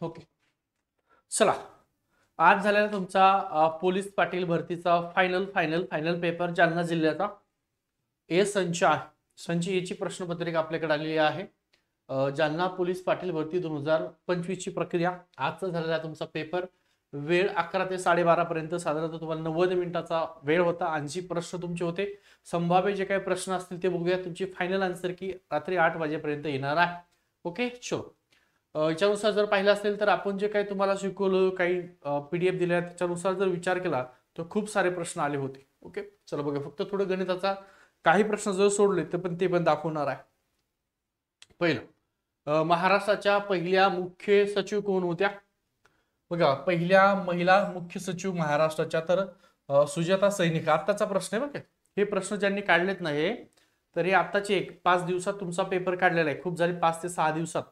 Okay, चला. आज झालेला तुमचा पोलीस पाटील भरतीचा final final final paper Jalna जिल्ह्याचा संच आहे. संच याची प्रश्नपत्रिका आपल्याकडे आलेली आहे. जालना पोलीस पाटील भरती 2025 ची प्रक्रिया. आजचा झालेला तुमचा पेपर. वेळ 11 ते 12:30 पर्यंत, साधारणतः तुम्हाला 90 मिनिटाचा वेळ होता. 80 प्रश्न तुमचे होते. संभाव्य जे काही प्रश्न असतील ते बघूया. तुमची फायनल आन्सर की रात्री 8 वाजेपर्यंत येणार आहे. ओके, चलो. याच्यानुसार जर पाहिलं असेल तर आपण जे काही तुम्हाला शिकवलं, काही PDF दिल्या, त्याच्यानुसार जर विचार केला तर खूप सारे प्रश्न आले होते. ओके, चला बघा. फक्त थोडं गणिताचा काही प्रश्न जर सोडले तर ते पण दाखवणार आहे. पहिलं, महाराष्ट्राच्या पहिल्या मुख्य सचिव कोण होत्या? बघा, पहिल्या महिला मुख्य सचिव महाराष्ट्राच्या तर सुजाता सैनिक. आत्ताचा प्रश्न आहे बघा. हे प्रश्न ज्यांनी काढलेत नाही तर हे आत्ताचे 5 दिवसात तुमचा पेपर काढलेला आहे. खूप झाले 5 ते 6 दिवसात,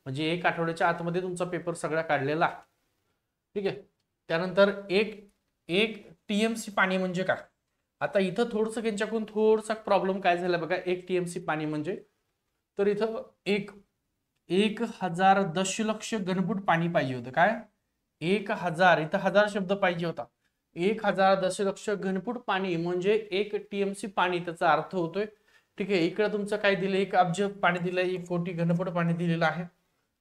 म्हणजे 1 आठवड्याच्या आतमध्ये तुमचा पेपर सगळा काढलेला. ठीक आहे. त्यानंतर एक TMC पाणी म्हणजे काय? आता इथं थोडंसं त्यांच्याकडून थोडासा प्रॉब्लेम काय झाला बघा. 1 TMC पाणी म्हणजे, तर इथं 1000 दशलक्ष घनफूट पाणी पाहिजे होतं. काय? 1000, इथं 1000 शब्द पाहिजे होता. 1000 दशलक्ष घनफूट पाणी म्हणजे 1 TMC पाणी, त्याचा अर्थ होतोय. ठीक आहे. इकडे तुमचं काय दिलं, 1 अब्ज पाणी दिलंय, 1 कोटी घनफूट पाणी दिलेलं आहे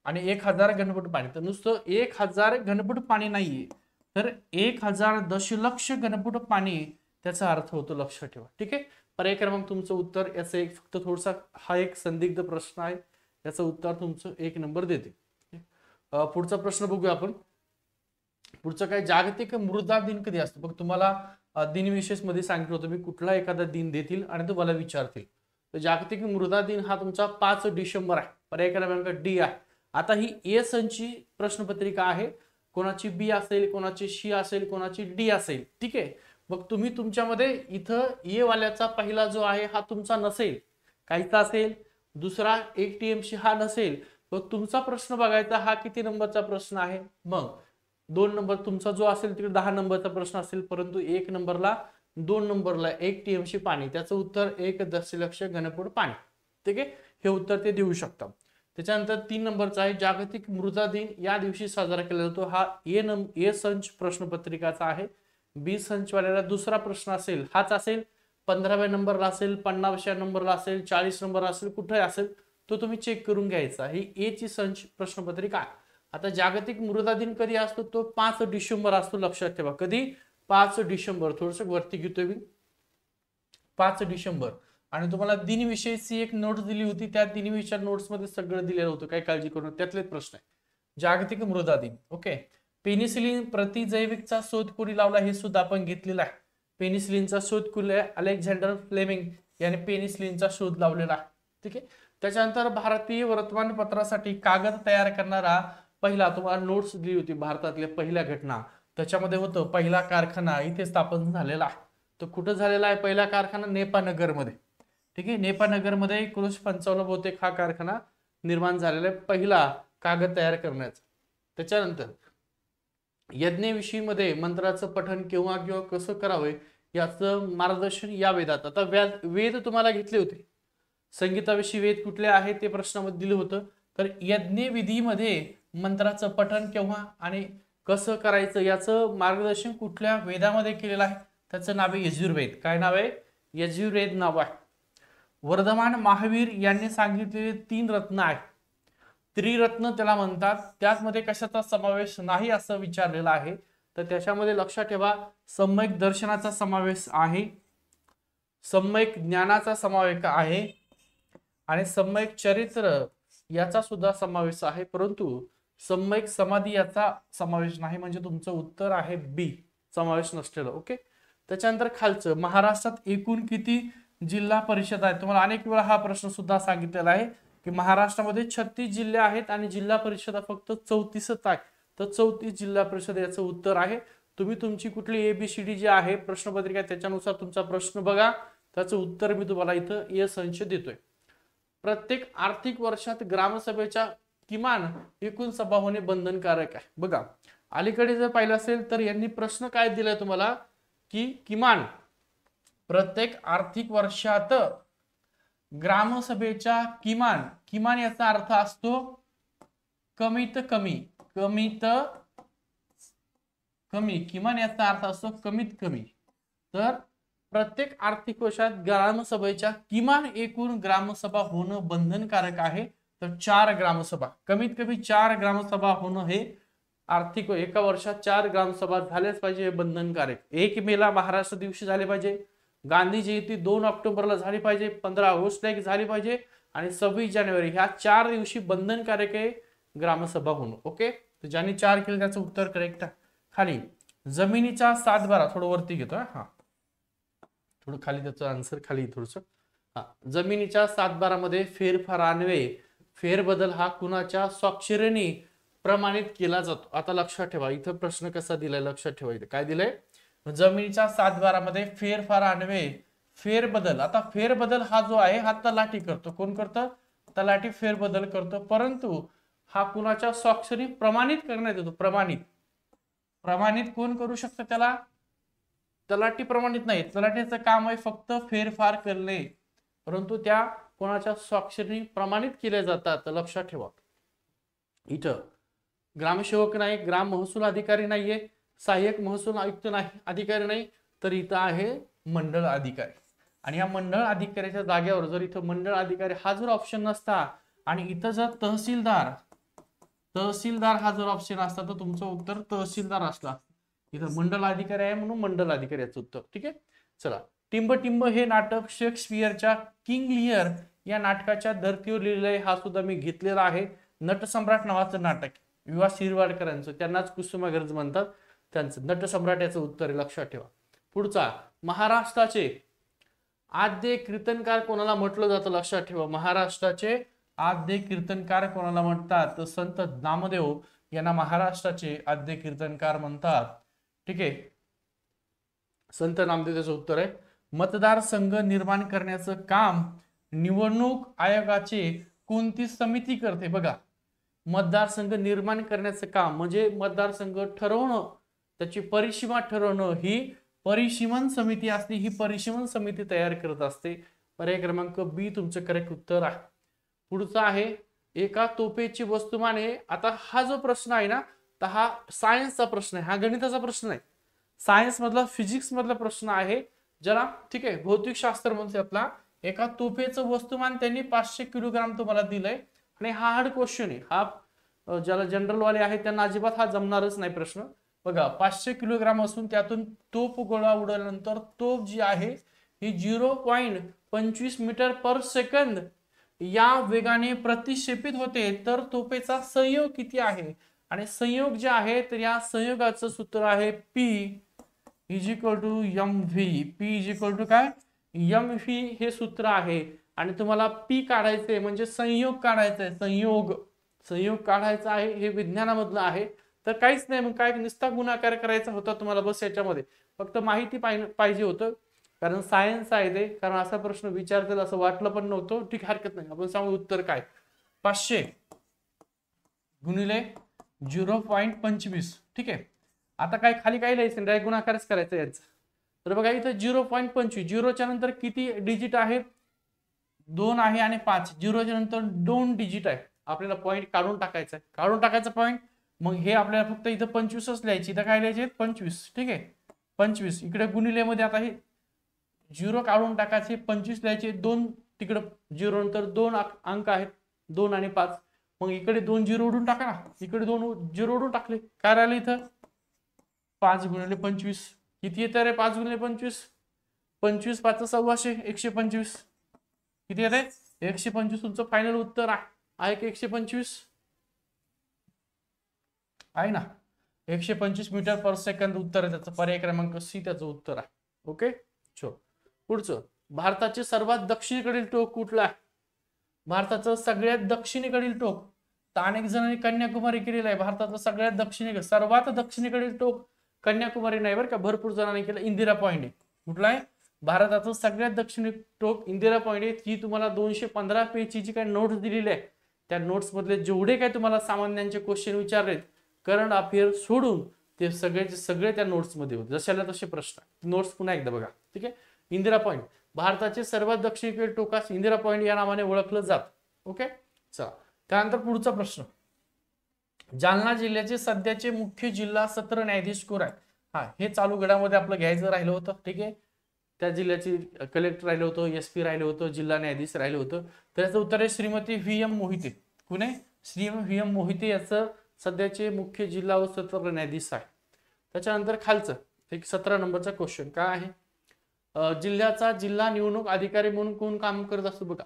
आणि 1000 घनफूट पाणी. तर नुसतं 1000 घनफूट पाणी नाहीये, तर 1000 दशलक्ष घनफूट पाणी त्याचा अर्थ होतो. लक्षात ठेवा. ठीक आहे. पर्याय क्रमांक तुमचं उत्तर. याचं एक फक्त थोडासा हा एक संदिग्ध प्रश्न आहे, याचं उत्तर तुमचं 1 नंबर देते. पुढचा प्रश्न बघूया आपण. पुढचं काय, जागतिक मृदा दिन कधी असतो? बघ, तुम्हाला दिनविशेष मध्ये सांगितलं होतं मी, कुठला एखादा दिन देतील आणि तुम्हाला विचारतील. तर जागतिक मृदा दिन हा तुमचा 5 डिसेंबर आहे. पर्याय क्रमांक डी आहे. आता ही संची प्रश्नपत्रिका आहे. कोणाची बी असेल, कोणाची सी असेल, कोणाची डी असेल. ठीक आहे. मग तुम्ही तुमच्यामध्ये इथं वाल्याचा पहिला जो आहे हा तुमचा नसेल, काहीचा असेल. दुसरा 1 TMC हा नसेल. मग तुमचा प्रश्न बघायचा हा किती नंबरचा प्रश्न आहे. मग 2 नंबर तुमचा जो असेल तिकडे 10 नंबरचा प्रश्न असेल, परंतु 1 नंबरला 2 नंबरला 1 TMC पाणी, त्याचं उत्तर 1 दशलक्ष घनफूट पाणी. ठीक आहे. हे उत्तर ते देऊ शकतात. त्याच्यानंतर 3 नंबरचा आहे, जागतिक मृदा दिन या दिवशी साजरा केला जातो. हा ए संच प्रश्नपत्रिकाचा आहे. बी संच वाल्याला दुसरा प्रश्न असेल हाच असेल, 15व्या नंबरला असेल, 50व्या नंबरला असेल, 40 नंबर असेल, कुठे असेल तो तुम्ही चेक करून घ्यायचा. ही ए ची संच प्रश्नपत्रिका आहे. आता जागतिक मृदा दिन कधी असतो? तो 5 डिसेंबर असतो. लक्षात ठेवा. कधी? 5 डिसेंबर. थोडस वरती घेतोय मी, 5 डिसेंबर. आणि तुम्हाला दिनविषयीची एक नोट्स दिली होती, त्या दिनविषयी नोट्स मध्ये सगळं दिलेलं होतं, काही काळजी करू नका, त्यातलेच प्रश्न आहे. जागतिक मृदा दिन. ओके. पेनिसिलिन प्रतिजैविकचा शोध कोणी लावला हे सुद्धा आपण घेतलेला आहे. पेनिसिलिनचा शोध कोणी? अलेक्झांडर फ्लेमिंग याने पेनिसिलिनचा शोध लावलेला आहे. ठीक आहे. त्याच्यानंतर भारतीय वर्तमानपत्रासाठी कागद तयार करणारा पहिला, तुम्हाला नोट्स दिली होती भारतातल्या पहिल्या घटना, त्याच्यामध्ये होतं पहिला कारखाना इथे स्थापन झालेला आहे. तो कुठं झालेला आहे पहिला कारखाना? नेपानगर मध्ये. ठीक आहे. नेपानगर मध्ये 1955 बहुतेक हा कारखाना निर्माण झालेला आहे, पहिला कागद तयार करण्याचा. त्याच्यानंतर यज्ञविषयी मध्ये मंत्राचं पठण केव्हा किंवा कसं करावे याचं मार्गदर्शन या वेदात. आता वेद तुम्हाला घेतले होते. संगीताविषयी वेद कुठले आहे ते प्रश्नामध्ये दिलं होतं. तर यज्ञविधीमध्ये मंत्राचं पठण केव्हा आणि कसं करायचं याचं मार्गदर्शन कुठल्या वेदामध्ये केलेलं आहे? त्याचं नाव आहे यजुर्वेद. काय नाव आहे? यजुर्वेद नाव आहे. वर्धमान महावीर यांनी सांगितलेले 3 रत्न आहेत. त्रिरत्न त्याला म्हणतात. त्यामध्ये कशाचा समावेश नाही असं विचारलेलं आहे. तर त्याच्यामध्ये लक्षात ठेवा, सम्यक दर्शनाचा समावेश आहे, सम्यक ज्ञानाचा समावेश आहे आणि सम्यक चरित्र याचा सुद्धा समावेश आहे, परंतु सम्यक समाधी याचा समावेश नाही. म्हणजे तुमचं उत्तर आहे बी, समावेश नसलेलं. ओके. त्याच्यानंतर खालचं, महाराष्ट्रात एकूण किती जिल्हा परिषद आहेत? तुम्हाला अनेक वेळा हा प्रश्न सुद्धा सांगितलेला आहे की महाराष्ट्रामध्ये 36 जिल्हे आहेत आणि जिल्हा परिषद फक्त 34च आहे. तर 34 जिल्हा परिषद याचं उत्तर आहे. तुम्ही तुमची कुठली ABCD जी आहे प्रश्नपत्रिका त्याच्यानुसार तुमचा प्रश्न बघा, त्याचं उत्तर मी तुम्हाला इथं ए संच देतोय. प्रत्येक आर्थिक वर्षात ग्रामसभेच्या किमान एकूण सभा होणे बंधनकारक आहे. बघा, अलीकडे जर पाहिलं असेल तर यांनी प्रश्न काय दिलाय तुम्हाला की किमान प्रत्येक आर्थिक वर्षात ग्रामसभेच्या किमान याचा अर्थ असतो कमीत कमी कमीत कमी, किमान याचा अर्थ असतो कमीत कमी. तर प्रत्येक आर्थिक वर्षात ग्रामसभेच्या किमान एकूण ग्रामसभा होणं बंधनकारक आहे. तर 4 ग्रामसभा, कमीत कमी 4 ग्रामसभा होणं हे आर्थिक एका वर्षात 4 ग्रामसभा झाल्याच पाहिजे, हे बंधनकारक. 1 मेला महाराष्ट्र दिवशी झाले पाहिजे, गांधी जयंती 2 ऑक्टोबरला झाली पाहिजे, 15 ऑगस्टला एक झाली पाहिजे आणि 26 जानेवारी ह्या 4 दिवशी बंधनकारक आहे ग्रामसभा होणं. ओके, तर ज्यांनी 4 केलं त्याचं उत्तर करेक्ट. खाली जमिनीचा 7/12, थोडं वरती घेतो हा, थोडं खाली त्याचं आन्सर खाली थोडस. हा, जमिनीच्या 7/12 मध्ये फेरफार अन्वये फेरबदल हा कुणाच्या स्वाक्षरीने प्रमाणित केला जातो. आता लक्षात ठेवा इथं प्रश्न कसा दिलाय, लक्षात ठेवा इथे काय दिलंय. जमिनीच्या 7/12 मध्ये फेरफार अन्वये फेरबदल. आता फेरबदल हा जो आहे हा तलाठी करतो. कोण करतं? तलाठी फेरबदल करतो. परंतु हा कुणाच्या स्वाक्षरी प्रमाणित करण्यात येतो. प्रमाणित कोण करू शकतं त्याला? तलाठी प्रमाणित नाही. तलाठीचं काम आहे फक्त फेरफार करणे, परंतु त्या कोणाच्या स्वाक्षरी प्रमाणित केल्या जातात. लक्षात ठेवा इथं ग्रामसेवक नाही, ग्राम महसूल अधिकारी नाहीये, सहाय्यक महसूल आयुक्त नाही, अधिकारी नाही, तर इथं आहे मंडळ अधिकारी. आणि या मंडळ अधिकाऱ्याच्या जागेवर जर इथं मंडळ अधिकारी हा जर ऑप्शन नसता आणि इथं जर तहसीलदार हा जर ऑप्शन असता तर तुमचं उत्तर तहसीलदार असला. इथं मंडल अधिकारी आहे म्हणून मंडल अधिकाऱ्याचं उत्तर. ठीक आहे, चला. टिंब हे नाटक शेक्सपियरच्या किंग लिअर या नाटकाच्या धर्तीवर लिहिलेलं आहे. हा सुद्धा मी घेतलेला आहे. नटसम्राट नावाचं नाटक विवा शिरवाडकरांचं, त्यांनाच कुसुमाग्रज म्हणतात, त्यांचं नटसम्राट याचं उत्तर आहे. लक्षात ठेवा. पुढचा, महाराष्ट्राचे आद्य कीर्तनकार कोणाला म्हटलं जातं? लक्षात ठेवा, महाराष्ट्राचे आद्य कीर्तनकार कोणाला म्हणतात? तर संत नामदेव यांना महाराष्ट्राचे आद्य कीर्तनकार म्हणतात. ठीक आहे, संत नामदेव त्याचं उत्तर आहे. मतदारसंघ निर्माण करण्याचं काम निवडणूक आयोगाचे कोणती समिती करते? बघा, मतदारसंघ निर्माण करण्याचं काम म्हणजे मतदारसंघ ठरवणं, त्याची परिसीमा ठरवणं ही परिसीमन समिती असते. ही परिसीमन समिती तयार करत असते. पर्याय क्रमांक बी तुमचं करेक्ट उत्तर आहे. पुढचा आहे एका तोफेची वस्तुमान आहे. आता हा जो प्रश्न आहे ना, तर हा सायन्सचा प्रश्न आहे, हा गणिताचा प्रश्न नाही. सायन्स मधला, फिजिक्स मधला प्रश्न आहे ज्याला, ठीक आहे, भौतिकशास्त्र म्हणते आपला. एका तोफेचं वस्तुमान त्यांनी 500 किलोग्राम तुम्हाला दिलंय आणि हा हार्ड क्वेश्चन आहे. हा ज्याला जनरल वाले आहे त्यांना अजिबात हा जमणारच नाही प्रश्न. बघा, 500 किलोग्राम असून त्यातून तोफ गोळा उडवल्यानंतर तोफ जी आहे ही 0.25 मीटर पर सेकंद या वेगाने प्रतिक्षेपित होते. तर तोफेचा संयोग किती आहे? आणि संयोग जे आहे तर या संयोगाचं सूत्र आहे P = mv. P काय? mv हे सूत्र आहे. आणि तुम्हाला P काढायचे म्हणजे संयोग काढायचा आहे. संयोग काढायचा आहे, हे विज्ञानामधलं आहे. तर काहीच नाही, मग काय नुसता गुणाकार करायचा होता तुम्हाला, बस याच्यामध्ये फक्त माहिती पाहिजे होतं. कारण सायन्स आहे ते, कारण असा प्रश्न विचारतील असं वाटलं पण नव्हतं. ठीक, हरकत नाही, आपण सांगू उत्तर काय. 500 गुणिले 0.25. ठीक आहे, आता काय खाली काय लिहायचं? डायरेक्ट गुणाकारच करायचं याचा. तर बघा इथं 0.25, 0च्या नंतर किती डिजिट आहेत? 2 आहे आणि 5. 0च्या नंतर 2 डिजिट आहे. आपल्याला पॉईंट काढून टाकायचा आहे, काढून टाकायचा पॉईंट. मग हे आपल्याला फक्त इथं 25च लिहायची, इथं काय लिहायचे? 25. ठीक आहे, 25 इकडे गुणिले मध्ये आता हे 0 काढून टाकायचे, 25 लिहायचे. 2 तिकडे 0 नंतर 2 अंक आहेत, 2 आणि 5. मग इकडे 2 0 उडून टाका ना, इकडे 2 0 उडून टाकले, काय राहिलं इथं? 5 गुणिले 25 किती येतं रे? 5 गुणिले 25, 25 5 125, 125 किती येते? 125 तुमचं फायनल उत्तर आहे की 125 आहे ना? 125 मीटर पर सेकंद उत्तर आहे त्याचं. पर्याय क्रमांक सी त्याचं उत्तर आहे. ओके, चलो पुढचं. भारताचे सर्वात दक्षिणेकडील टोक कुठलं आहे? भारताचं सगळ्यात दक्षिणेकडील टोक, तर अनेक जणांनी कन्याकुमारी केलेलं आहे. भारताचं सगळ्यात सर्वात दक्षिणेकडील टोक कन्याकुमारी नाही बरं का, भरपूर जणांनी केलं. इंदिरा पॉइंट आहे. कुठला आहे? भारताचं सगळ्यात दक्षिणी टोक इंदिरा पॉइंट आहे. ती तुम्हाला 215 पेजची जी काही नोट्स दिलेली आहे, त्या नोट्स मधले जेवढे काही तुम्हाला सामान्यांचे क्वेश्चन विचारलेत करंट अफेअर सोडून, ते सगळे त्या नोट्स मध्ये होते. जशाला तसे प्रश्न. नोट्स पुन्हा एकदा बघा. ठीक आहे, इंदिरा पॉइंट भारताचे सर्वात दक्षिणेकडील टोकास इंदिरा पॉइंट या नावाने ओळखलं जात. ओके, चला त्यानंतर पुढचा प्रश्न. जालना जिल्ह्याचे सध्याचे मुख्य जिल्हा सत्र न्यायाधीश कोण आहे? हा, हे चालू घडामध्ये आपलं घ्यायचं राहिलं होतं. ठीक आहे, त्या जिल्ह्याची कलेक्टर राहिलं होतं, एसपी राहिलं होतं, जिल्हा न्यायाधीश राहिलं होतं. तर याचं उत्तर आहे श्रीमती व्ही एम मोहिते. कुणी? श्री व्ही एम मोहिते याचं सध्याचे मुख्य जिल्हा व सत्र न्यायाधीश आहे. त्याच्यानंतर खालचं एक 17 नंबरचा क्वेश्चन काय आहे? जिल्ह्याचा जिल्हा निवडणूक अधिकारी म्हणून कोण काम करत असतो? बघा,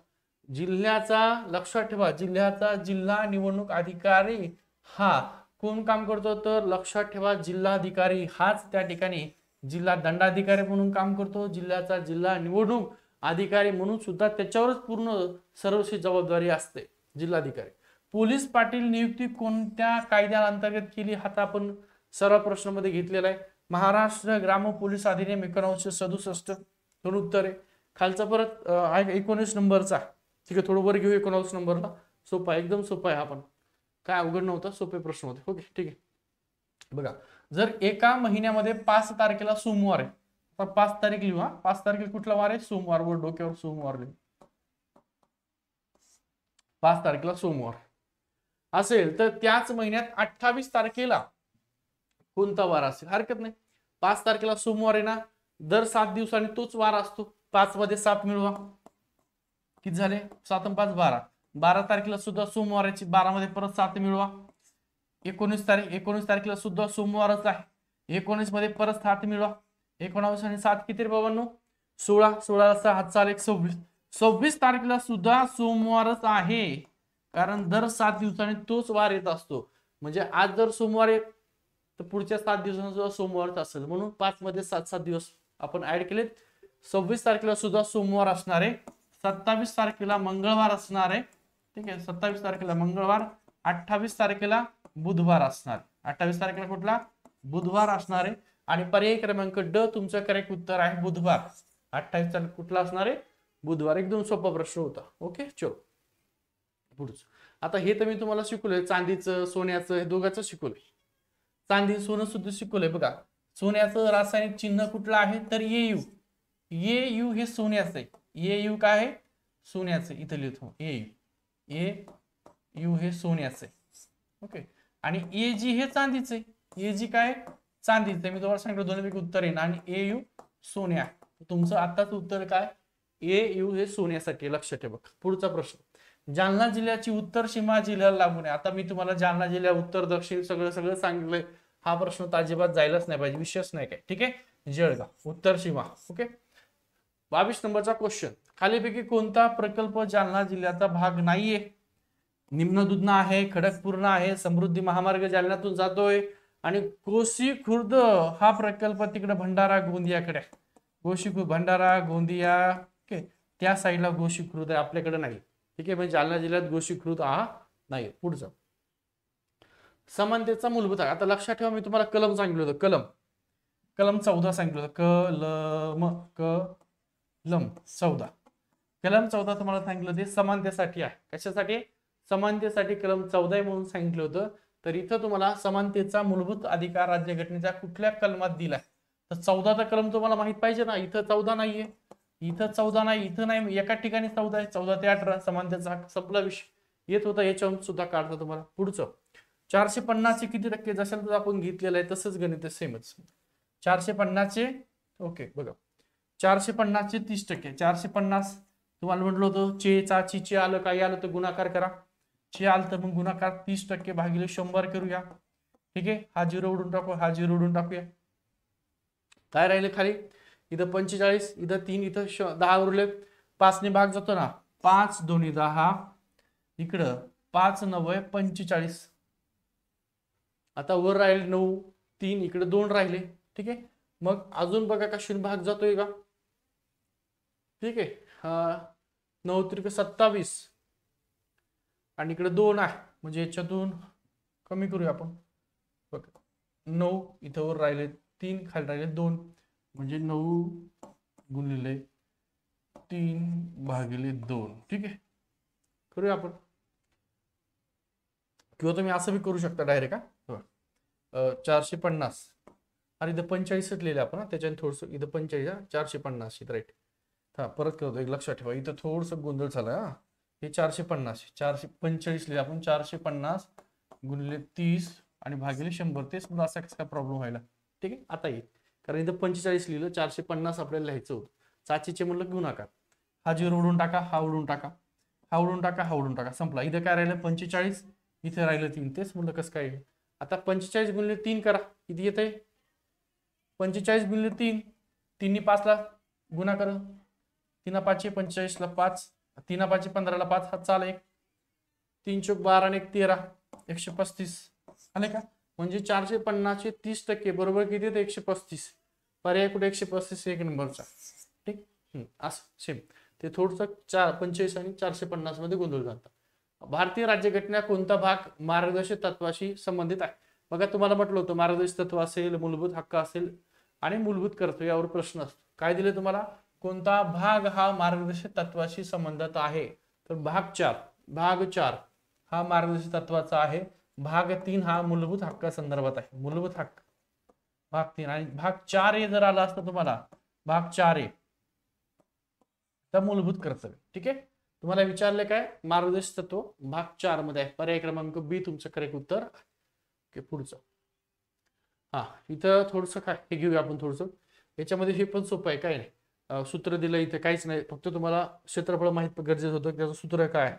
जिल्ह्याचा, लक्षात ठेवा, जिल्ह्याचा जिल्हा निवडणूक अधिकारी हा कोण काम करतो? तर लक्षात ठेवा, जिल्हाधिकारी हाच त्या ठिकाणी जिल्हा दंडाधिकारी म्हणून काम करतो. जिल्ह्याचा जिल्हा निवडणूक अधिकारी म्हणून सुद्धा त्याच्यावरच पूर्ण सर्वस्वी जबाबदारी असते जिल्हाधिकारी. पोलीस पाटील नियुक्ती कोणत्या कायद्याअंतर्गत केली? हा आपण सर्व प्रश्नामध्ये घेतलेला आहे. महाराष्ट्र ग्राम पोलीस अधिनियम 1967. दोन उत्तर आहे. खालचा परत 19 नंबरचा. ठीक आहे, थोडं वर घेऊ 19 नंबरला. सोपा, एकदम सोपा आहे. आपण काय अवघड नव्हता, सोपे प्रश्न होते. ओके, ठीक आहे. बघा, जर एका महिन्यामध्ये 5 तारखेला सोमवार आहे, आता 5 तारीख लिहू. 5 तारखेला कुठला वार आहे? सोमवार. वर डोक्यावर सोमवार लिहू. 5 तारखेला सोमवार असेल तर त्याच महिन्यात 28 तारखेला कोणता वार असेल? हरकत नाही. 5 तारखेला सोमवार आहे ना, दर 7 दिवसांनी तोच वार असतो. 5 मध्ये 7 मिळवा, किती झाले? 7 आणि 5 12. 12 तारखेला सुद्धा सोमवाराची, 12 मध्ये परत 7 मिळवा. 19 तारखेला सुद्धा सोमवारच आहे. 19 मध्ये परत 7 मिळवा. 19 आणि 7 किती रे बाबांनो? 16. 16 हात 26. 26 तारखेला सुद्धा सोमवारच आहे, कारण दर 7 दिवसांनी तोच वार येत असतो. म्हणजे आज जर सोमवार आहे तर पुढच्या 7 दिवसांना सुद्धा सोमवारच असेल. म्हणून 5 मध्ये 7 दिवस आपण ऍड केलेत. 26 तारखेला सुद्धा सोमवार असणार आहे. 27 तारखेला मंगळवार असणार आहे. ठीक आहे, 27 तारखेला मंगळवार. 28 तारखेला बुधवार असणार. 28 तारखेला कुठला? बुधवार असणार आहे. आणि पर्याय क्रमांक ड तुमचं करेक्ट उत्तर आहे, बुधवार. 28 तारखेला कुठला असणार आहे? बुधवार. एकदम सोपा प्रश्न होता. ओके, चलो पुढचं. आता हे तर मी तुम्हाला शिकवलंय, चांदीचं सोन्याचं हे दोघांचं शिकवलंय. चांदी सोनं सुद्धा शिकवलंय. बघा, सोन्याचं रासायनिक चिन्ह कुठलं आहे? तर AU. AU हे सोन्याचं आहे. AU काय आहे? सोन्याचं. इथं लिहितो AU. AU हे सोन्याचं आहे. ओके, आणि AG हे चांदीचं आहे. AG काय? चांदीचं. मी तुम्हाला सांगितलं दोन्हीपैकी उत्तर येईल. आणि AU सोन्या. तुमचं आताच उत्तर काय? AU हे सोन्यासाठी. लक्षात ठेवा. पुढचा प्रश्न, जालना जिल्ह्याची उत्तर सीमा जिल्ह्याला लागून आहे. आता मी तुम्हाला जालना जिल्हा उत्तर दक्षिण सगळं सांगितलंय. हा प्रश्न तर अजिबात जायलाच नाही पाहिजे, विषयच नाही काय. ठीक आहे, जळगाव उत्तर सीमा. ओके, 22 नंबरचा क्वेश्चन, खालीपैकी कोणता प्रकल्प जालना जिल्ह्याचा भाग नाहीये? निम्न दुधना आहे, खडकपूर्णा आहे, समृद्धी महामार्ग जालन्यातून जातोय, आणि कोशी खुर्द हा प्रकल्प तिकडे भंडारा गोंदियाकडे. गोशी भंडारा गोंदिया, ओके, त्या साईडला गोशी खुर्द आहे, आपल्याकडे नाही. ठीक आहे, म्हणजे जालना जिल्ह्यात गोशी खुर्द हा नाही. पुढचं, समानतेचा मूलभूत हक्क. आता लक्षात ठेवा, मी तुम्हाला कलम सांगितलं होतं. कलम 14 सांगितलं होतं. कलम 14. कलम 14 तुम्हाला सांगितलं ते समानतेसाठी आहे. कशासाठी? समानतेसाठी कलम 14 म्हणून सांगितलं होतं. तर इथं तुम्हाला समानतेचा मूलभूत अधिकार राज्यघटनेच्या कुठल्या कलमात दिलाय? तर 14चा कलम तुम्हाला माहित पाहिजे ना. इथं 14 नाहीये, इथं 14 नाही, इथं नाही, एका ठिकाणी 14 आहे. 14 ते 18 समानतेचा हक्क संपला विषय. येत होता, याच्यावरून सुद्धा काढतो तुम्हाला. पुढचं, 450 चे किती टक्के? जसं आपण घेतलेलं आहे तसंच गणित सेमच. 450 चे, ओके बघा, 450 चे 30%. 450 तुम्हाला म्हटलं होतं चे चाची चे आलं, काही आलं तर गुणाकार करा. चे आलं तर मग गुणाकार 30% भागिले 100 करूया. ठीक आहे, हा 0 उडून टाकू, हा 0 उडून टाकूया. काय राहिले खाली? इथं 45, इथं 3, इथं 10 उरले. 5 ने भाग जातो ना, 5 2 10, इकडं 5 9 45. आता वर राहिले 9 3, इकडे 2 राहिले. ठीक आहे, मग अजून बघा कशाने भाग जातोय का? ठीक आहे, 9 त्रिक 27, आणि इकडे 2 आहे, म्हणजे याच्यातून कमी करूया आपण. बघा 9 इथं वर राहिले 3, खाली राहिले 2, म्हणजे 9 गुणिले 3 भागिले 2. ठीक आहे, करूया आपण. किंवा तुम्ही असं बी करू शकता डायरेक्ट. 450, अरे इथं 45 लिहिले आपण, त्याच्याने थोडस इथं 45, 450 इथं राईट. हा परत करतो, एक लक्षात ठेवा, इथं थोडस गोंधळ झाला. हे 450, 445 लिहिले आपण. 450 गुणिले 30 आणि भागिले 100, तेच मला असा काय प्रॉब्लेम व्हायला. ठीक आहे, आता येईल, कारण इथं 45 लिहिलं, 450 आपल्याला लिहायचं होतं. 700 म्हणलं गुणाकार, हा 0 उडून टाका, हा उडून टाका, हा उडून टाका, हा उडून टाका, संपला. इथं काय राहिलं 45, इथे राहिलं 3, तेच म्हणलं कसं काय. आता 45 गुणिले 3 करा, किती येत आहे? 45 गुणिले 3, 3 5 ला गुणा करा, 3 5 45 ला 5, 3 5 15 ला 5, हा चाल 1, 3 चौक 12 आणि 1 13, 135 आले का? म्हणजे 450 चे 30% बरोबर किती येते? 135. पर्याय कुठे? 135 एक नंबरचा. ठीक, असं सेम ते थोडंसं 45 आणि 450 मध्ये गोंधळ जातात. भारतीय राज्यघटना कोणता भाग मार्गदर्शक तत्वाशी संबंधित आहे? बघा, तुम्हाला म्हटलं होतं मार्गदर्शक तत्व असेल, मूलभूत हक्क असेल आणि मूलभूत कर्तव्य यावर प्रश्न असतो. काय दिले तुम्हाला? कोणता भाग हा मार्गदर्शक तत्वाशी संबंधित आहे? तर भाग 4 हा मार्गदर्शक तत्वाचा आहे. भाग 3 हा मूलभूत हक्का संदर्भात आहे. मूलभूत हक्क भाग 3 आणि भाग 4 जर आला असतं तुम्हाला, भाग 4 तर मूलभूत कर्तव्य. ठीक आहे, तुम्हाला विचारले काय? मार्गदर्शक तत्व भाग 4 मध्ये आहे. पर्याय क्रमांक बी तुमचं करेक्ट उत्तर. ओके, पुढचं. हा, इथं थोडंसं काय हे घेऊया आपण थोडंसं. याच्यामध्ये हे पण सोपं आहे, काय नाही, सूत्र दिलं इथे, काहीच नाही, फक्त तुम्हाला क्षेत्रफळ माहित गरजेचं होतं. त्याचं सूत्र काय आहे?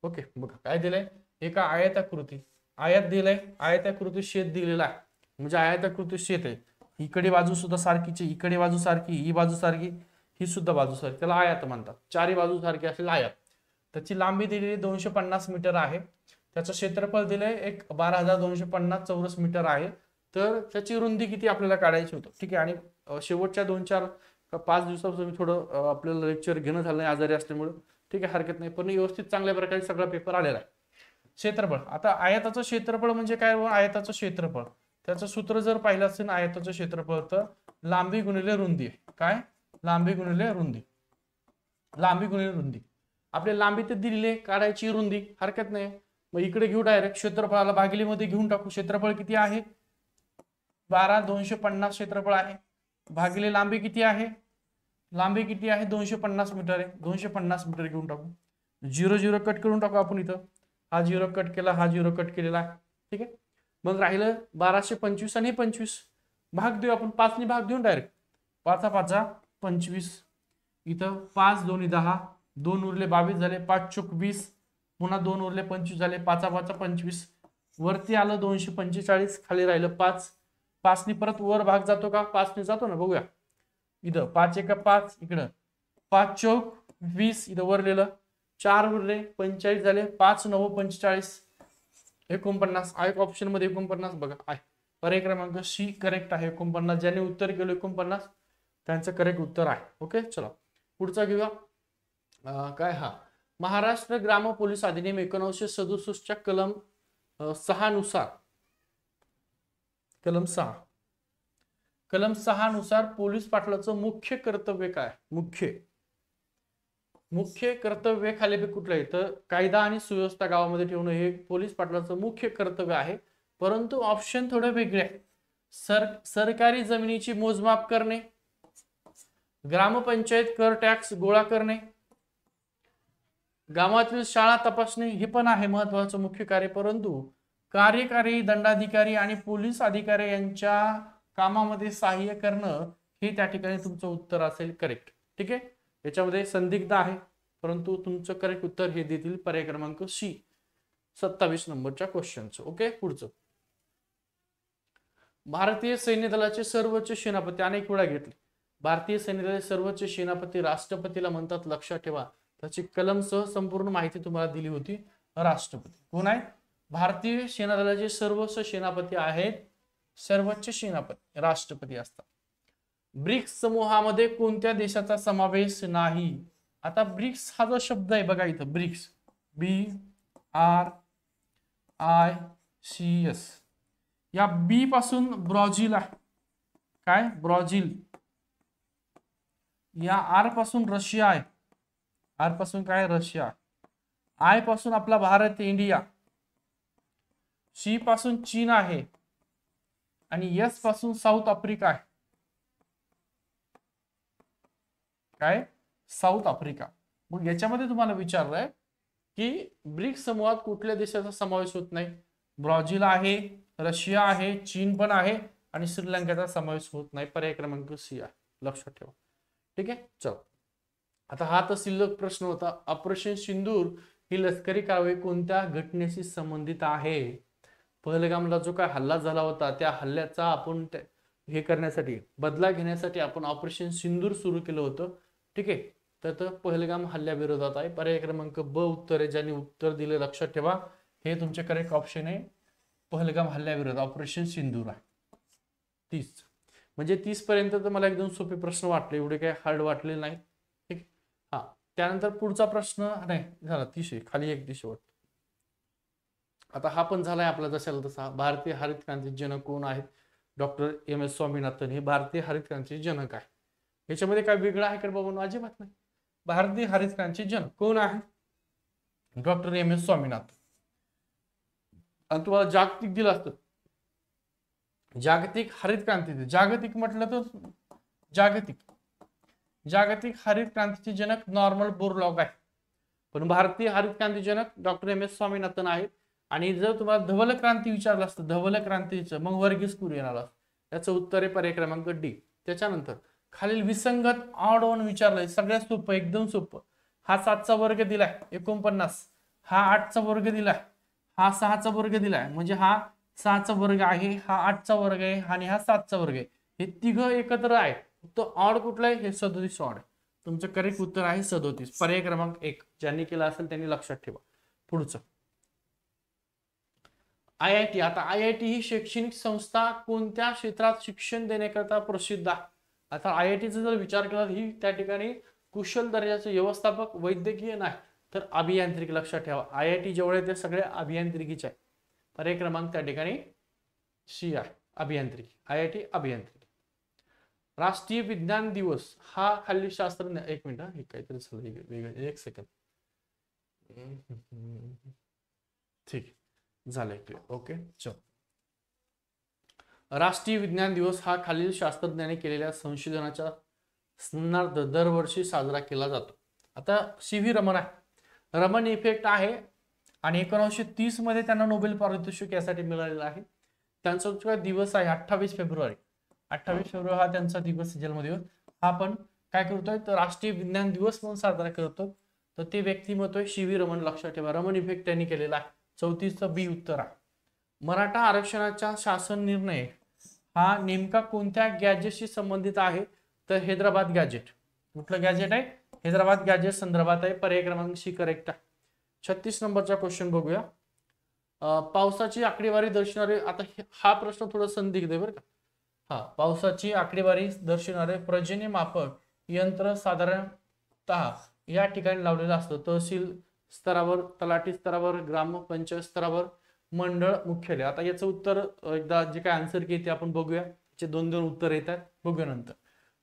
ओके, बघा काय दिलंय. एका आयताकृती, आयत दिलंय, आयताकृती शेत दिलेला आहे, म्हणजे आयताकृती शेत आहे. इकडे बाजू सुद्धा सारखीची, इकडे बाजू सारखी, ही बाजू सारखी, ही सुद्धा बाजू सारखी, त्याला आयत म्हणतात. चारही बाजू सारखी असलेला आयत. त्याची लांबी दिलेली 250 मीटर आहे. त्याचं क्षेत्रफळ दिलंय 12,250 चौरस मीटर आहे. तर त्याची रुंदी किती आपल्याला काढायची होती. ठीक आहे, आणि शेवटच्या 2-4-5 दिवसापासून थोडं आपल्याला लेक्चर घेणं झालं नाही आजारी असल्यामुळे. ठीक आहे, हरकत नाही, पण व्यवस्थित चांगल्या प्रकारे सगळा पेपर आलेला आहे. क्षेत्रफळ, आता आयताचं क्षेत्रफळ म्हणजे काय? आयताचं क्षेत्रफळ त्याचं सूत्र जर पाहिलं असेल आयताचं क्षेत्रफळ, तर लांबी गुणिले रुंदी आहे. काय? लांबी गुणिले रुंदी. लांबी गुणिले रुंदी, आपली लांबी तर दिलेली, काढायची रुंदी, हरकत नाही. मग इकडे घेऊ डायरेक्ट, क्षेत्रफळाला भागिले मध्ये घेऊन टाकू. क्षेत्रफळ किती आहे? 12,250 क्षेत्रफळ आहे, भागिले लांबी किती आहे? लांबी किती आहे? 250 मीटर आहे. 250 मीटर घेऊन टाकू. 0 0 कट करून टाकू आपण इथं. हा 0 कट केला, हा 0 कट केलेला. ठीक आहे, मग राहिलं 1225 आणि 25. भाग देऊ आपण, 5 ने भाग देऊन डायरेक्ट. 5 5 25, इथं 5 2 10, 2 उरले 22 झाले, 5 चोक 20, पुन्हा 2 उरले 25 झाले, 5 5 25. वरती आलं 245, खाली राहिलं 5. 5 ने परत वर भाग जातो का? 5 ने जातो ना, बघूया. इथं 5 1 5, इकडं 5 चौक 20, इथं वरलेलं 4 उरले 45 झाले, 5 9 45, 49. एक ऑप्शन मध्ये 49 बघा आहे. पर्याय क्रमांक सी करेक्ट आहे, 49. ज्याने उत्तर केलं 49 त्यांचं करेक्ट उत्तर आहे. ओके, चला पुढचा घेऊया. काय? हा, महाराष्ट्र ग्राम पोलीस अधिनियम 1967 च्या कलम 6 नुसार, कलम 6 नुसार पोलीस पाटलाचं मुख्य कर्तव्य काय? मुख्य कर्तव्य खाली कुठलं आहे? तर कायदा आणि सुव्यवस्था गावामध्ये ठेवणं हे पोलीस पाटलाचं मुख्य कर्तव्य आहे. परंतु ऑप्शन थोडे वेगळे आहे. सरकारी जमिनीची मोजमाप करणे, ग्रामपंचायत कर टॅक्स गोळा करणे, गावातील शाळा तपासणे, हे पण आहे महत्वाचं मुख्य कार्य. परंतु कार्यकारी दंडाधिकारी आणि पोलीस अधिकारी यांच्या कामामध्ये सहाय्य करणं हे त्या ठिकाणी तुमचं उत्तर असेल करेक्ट. ठीक आहे, याच्यामध्ये संदिग्ध आहे, परंतु तुमचं करेक्ट उत्तर हे देतील पर्याय क्रमांक सी 27 नंबरच्या क्वेश्चनचं. ओके, पुढचं. भारतीय सैन्य दलाचे सर्वोच्च सेनापती अनेक वेळा घेतले. भारतीय सैन्य दलाचे सर्वोच्च सेनापती राष्ट्रपतीला म्हणतात, लक्षात ठेवा. त्याची कलम सह संपूर्ण माहिती तुम्हाला दिली होती. राष्ट्रपती कोण आहेत? भारतीय सेना दलाचे सर्वोच्च सेनापती आहेत सर्वोच्च सेनापती, राष्ट्रपती असतात. ब्रिक्स समूहामध्ये कोणत्या देशाचा समावेश नाही? आता ब्रिक्स हा जो शब्द आहे बघा इथं, ब्रिक्स BRICS, या बी पासून ब्राझील आहे. काय? ब्राझील. या आर पासून रशिया आहे. आर पासून काय? रशिया. आय पासून आपला भारत, इंडिया. सी पासून चीन आहे आणि एस पासून साऊथ आफ्रिका आहे. काय? South Africa. मग याच्यामध्ये तुम्हाला विचारलंय की ब्रिक्स समूहात कुठल्या देशाचा समावेश होत नाही? ब्राझील आहे, रशिया आहे, चीन पण आहे आणि श्रीलंकेचा समावेश होत नाही. पर्याय क्रमांक सी आहे, लक्षात ठेवा. ठीक आहे. चल, आता हा तर शिल्लक प्रश्न होता. ऑपरेशन सिंदूर ही लष्करी कारवाई कोणत्या घटनेशी संबंधित आहे? पहलगामला जो काय हल्ला झाला होता त्या हल्ल्याचा आपण हे करण्यासाठी, बदला घेण्यासाठी आपण ऑपरेशन सिंदूर सुरू केलं होतं. ठीक आहे. तर पहलगाम हल्ल्याविरोधात आहे. पर्याय क्रमांक ब उत्तर आहे. ज्यांनी उत्तर दिले लक्षात ठेवा, हे तुमचे करेक्ट ऑप्शन आहे. पहलगाम हल्ल्याविरोधात ऑपरेशन सिंदूर आहे. 30 म्हणजे 30 पर्यंत तर मला एकदम सोपे प्रश्न वाटले, एवढे काही हार्ड वाटले नाही. ठीक. हा, त्यानंतर पुढचा प्रश्न नाही झाला 30 खाली एक दिशेवर. आता हा पण झालाय आपला जशाला तसा. भारतीय हरित क्रांतीचे जनक कोण आहेत? Doctor MS. स्वामीनाथन हे भारतीय हरित क्रांतीचे जनक आहे. याच्यामध्ये काय वेगळं आहे का बाबा? अजिबात नाही. भारतीय हरित क्रांतीचे जनक कोण आहे? Doctor MS. स्वामीनाथन. आणि तुम्हाला जागतिक दिलं असतं, जागतिक हरित क्रांती, जागतिक म्हटलं तर जागतिक हरित क्रांतीचे जनक नॉर्मन बोरलॉग आहे, पण भारतीय हरित क्रांती जनक डॉक्टर एम.एस. स्वामीनाथन आहेत. आणि जर तुम्हाला धवल क्रांती विचारलं असतं, धवल क्रांतीचं, मग वर्गीस कुरियन येणार असतं. याचं उत्तर आहे पर्याय क्रमांक डी. त्याच्यानंतर खालील विसंगत ऑड वन विचारलंय, सगळ्यात सोपं, एकदम सोपं. हा 7चा वर्ग दिलाय 49, हा 8चा वर्ग दिलाय, हा 6चा वर्ग दिलाय, म्हणजे हा 6चा वर्ग आहे, हा 8चा वर्ग आहे आणि हा 7चा वर्ग आहे. हे तिघं एकत्र आहे. तो ऑड कुठला आहे? हे 37 ऑड. तुमचं करेक्ट उत्तर आहे 37. पर्याय क्रमांक 1. ज्यांनी केला असेल त्यांनी लक्षात ठेवा. पुढचं IIT. आता IIT ही शैक्षणिक संस्था कोणत्या क्षेत्रात शिक्षण देण्याकरता प्रसिद्ध आहे? आता IITचा जर विचार केला, ही त्या ठिकाणी कुशल दर्जाचे व्यवस्थापक, वैद्यकीय नाही तर अभियांत्रिकी. लक्षात ठेवा, IIT जेवढे ते सगळे अभियांत्रिकीचे आहे. पर्याय क्रमांक त्या ठिकाणी सी आहे, अभियांत्रिकी. IIT अभियांत्रिकी. राष्ट्रीय विज्ञान दिवस हा खालील शास्त्रज्ञ, एक मिनिट, हे काहीतरी झालं वेगळं, एक सेकंड. ठीक झालंय, ओके. चल, राष्ट्रीय विज्ञान दिवस हा खालील शास्त्रज्ञांनी केलेल्या संशोधनाच्या स्मरणार्थ दरवर्षी साजरा केला जातो. आता CV रमन आहे, रमन इफेक्ट आहे आणि 1930 मध्ये त्यांना नोबेल पारितोषिक यासाठी मिळालेलं आहे. त्यांचा जो दिवस आहे 28 फेब्रुवारी. 28 फेब्रुवारी हा त्यांचा दिवस, जन्मदिवस. हा आपण काय करतोय तर राष्ट्रीय विज्ञान दिवस म्हणून साजरा करतो. तर ते व्यक्तिमत्व CV रमन. लक्षात ठेवा, रमन इफेक्ट त्यांनी केलेला आहे. 34चं बी उत्तर आहे. मराठा आरक्षणाचा शासन निर्णय हा नेमका कोणत्या गॅजेटशी संबंधित आहे? तर हैदराबाद गॅजेट. कुठलं गॅजेट आहे? हैदराबाद गॅजेट संदर्भात आहे. पर्याय क्रमांक सी करेक्ट आहे. 36 नंबरचा क्वेश्चन बघूया. पावसाची आकडेवारी दर्शवणारे, आता हा प्रश्न थोडा संदिग्ध आहे बरं का. हा, पावसाची आकडेवारी दर्शवणारे पर्जन्यमापक यंत्र साधारणतः या ठिकाणी लावलेलं असतं. तहसील स्तरावर, तलाठी स्तरावर, ग्रामपंचायत स्तरावर, मंडळ मुख्यालय. आता याचं उत्तर एकदा जे काय आन्सर की ते आपण बघूया. याचे 2 उत्तर येतात, बघूया नंतर.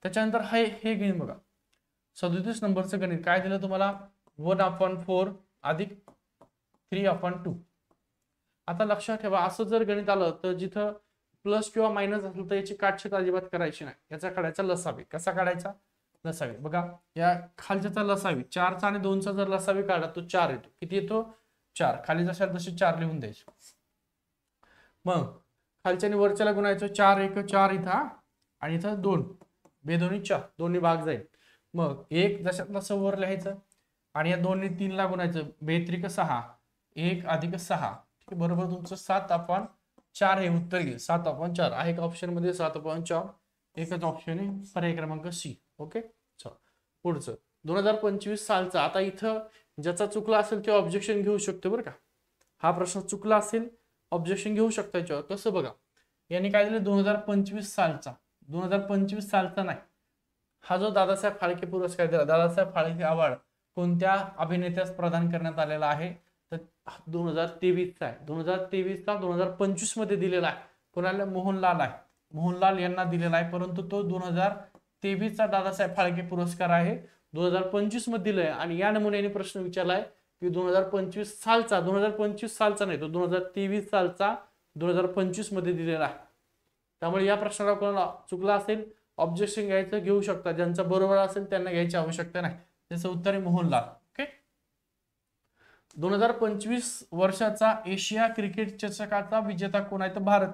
त्याच्यानंतर हे गणित बघा. 37 नंबरचं गणित काय दिलं तुम्हाला? 1/4 अधिक 3/2. आता लक्षात ठेवा, असं जर गणित आलं तर जिथं प्लस किंवा मायनस असेल तर याची काटछेद अजिबात करायची नाही. याचा काढायचा लसावी. कसा काढायचा? लसावी. बघा, या खालच्याचा लसावी 4चा आणि 2चा जर लसावी काढा तो 4 येतो. किती येतो? 4. खाली जशा तसे 4 लिहून द्यायचे. मग खालच्याने वरच्याला गुणायचं. 4 1 4 इथं आणि इथं 2 बेदोन्ही 4, दोन्ही भाग जाईल. मग 1 जशात तसं वर लिहायचं आणि या 2 ने 3 ला गुणायचं. 2 6, 1 अधिक 6. ठीक, बरोबर तुमचं 7/4 हे उत्तर येईल. 7/4 आहे का ऑप्शन मध्ये? 7/4 एकच ऑप्शन आहे, पर्याय क्रमांक सी. ओके. चल, पुढचं 2025 सालचा. आता इथं ज्याचा चुकला असेल ते ऑब्जेक्शन घेऊ शकतो बरं का. हा प्रश्न चुकला असेल, ऑब्जेक्शन घेऊ शकता याच्यावर. कसं बघा, यांनी काय दिलं? 2025 सालचा. 2025 सालचा नाही, हा जो दादासाहेब फाळके पुरस्कार दिला, दादासाहेब फाळके अवॉर्ड कोणत्या अभिनेत्यास प्रदान करण्यात आलेला आहे? तर 2023चा आहे. 2023चा 2025 मध्ये दिलेला आहे. कोणाला? मोहनलाल आहे. मोहनलाल यांना दिलेला आहे, परंतु तो 2023चा दादासाहेब फाळके पुरस्कार आहे, 2025 मध्ये दिलाय. आणि या नमुन्याने प्रश्न विचारलाय की 2025 सालचा, 2025 सालचा नाही, तो 2023 सालचा 2025 मध्ये दिलेला आहे. त्यामुळे या प्रश्नाला कोणाला चुकला असेल ऑब्जेक्शन घ्यायचं, घेऊ शकता. ज्यांचा बरोबर असेल त्यांना घ्यायची आवश्यकता नाही. त्याचं उत्तर आहे मोहनलाल. ओके. 2025 वर्षाचा एशिया क्रिकेट चषकाचा विजेता कोण आहे तर भारत.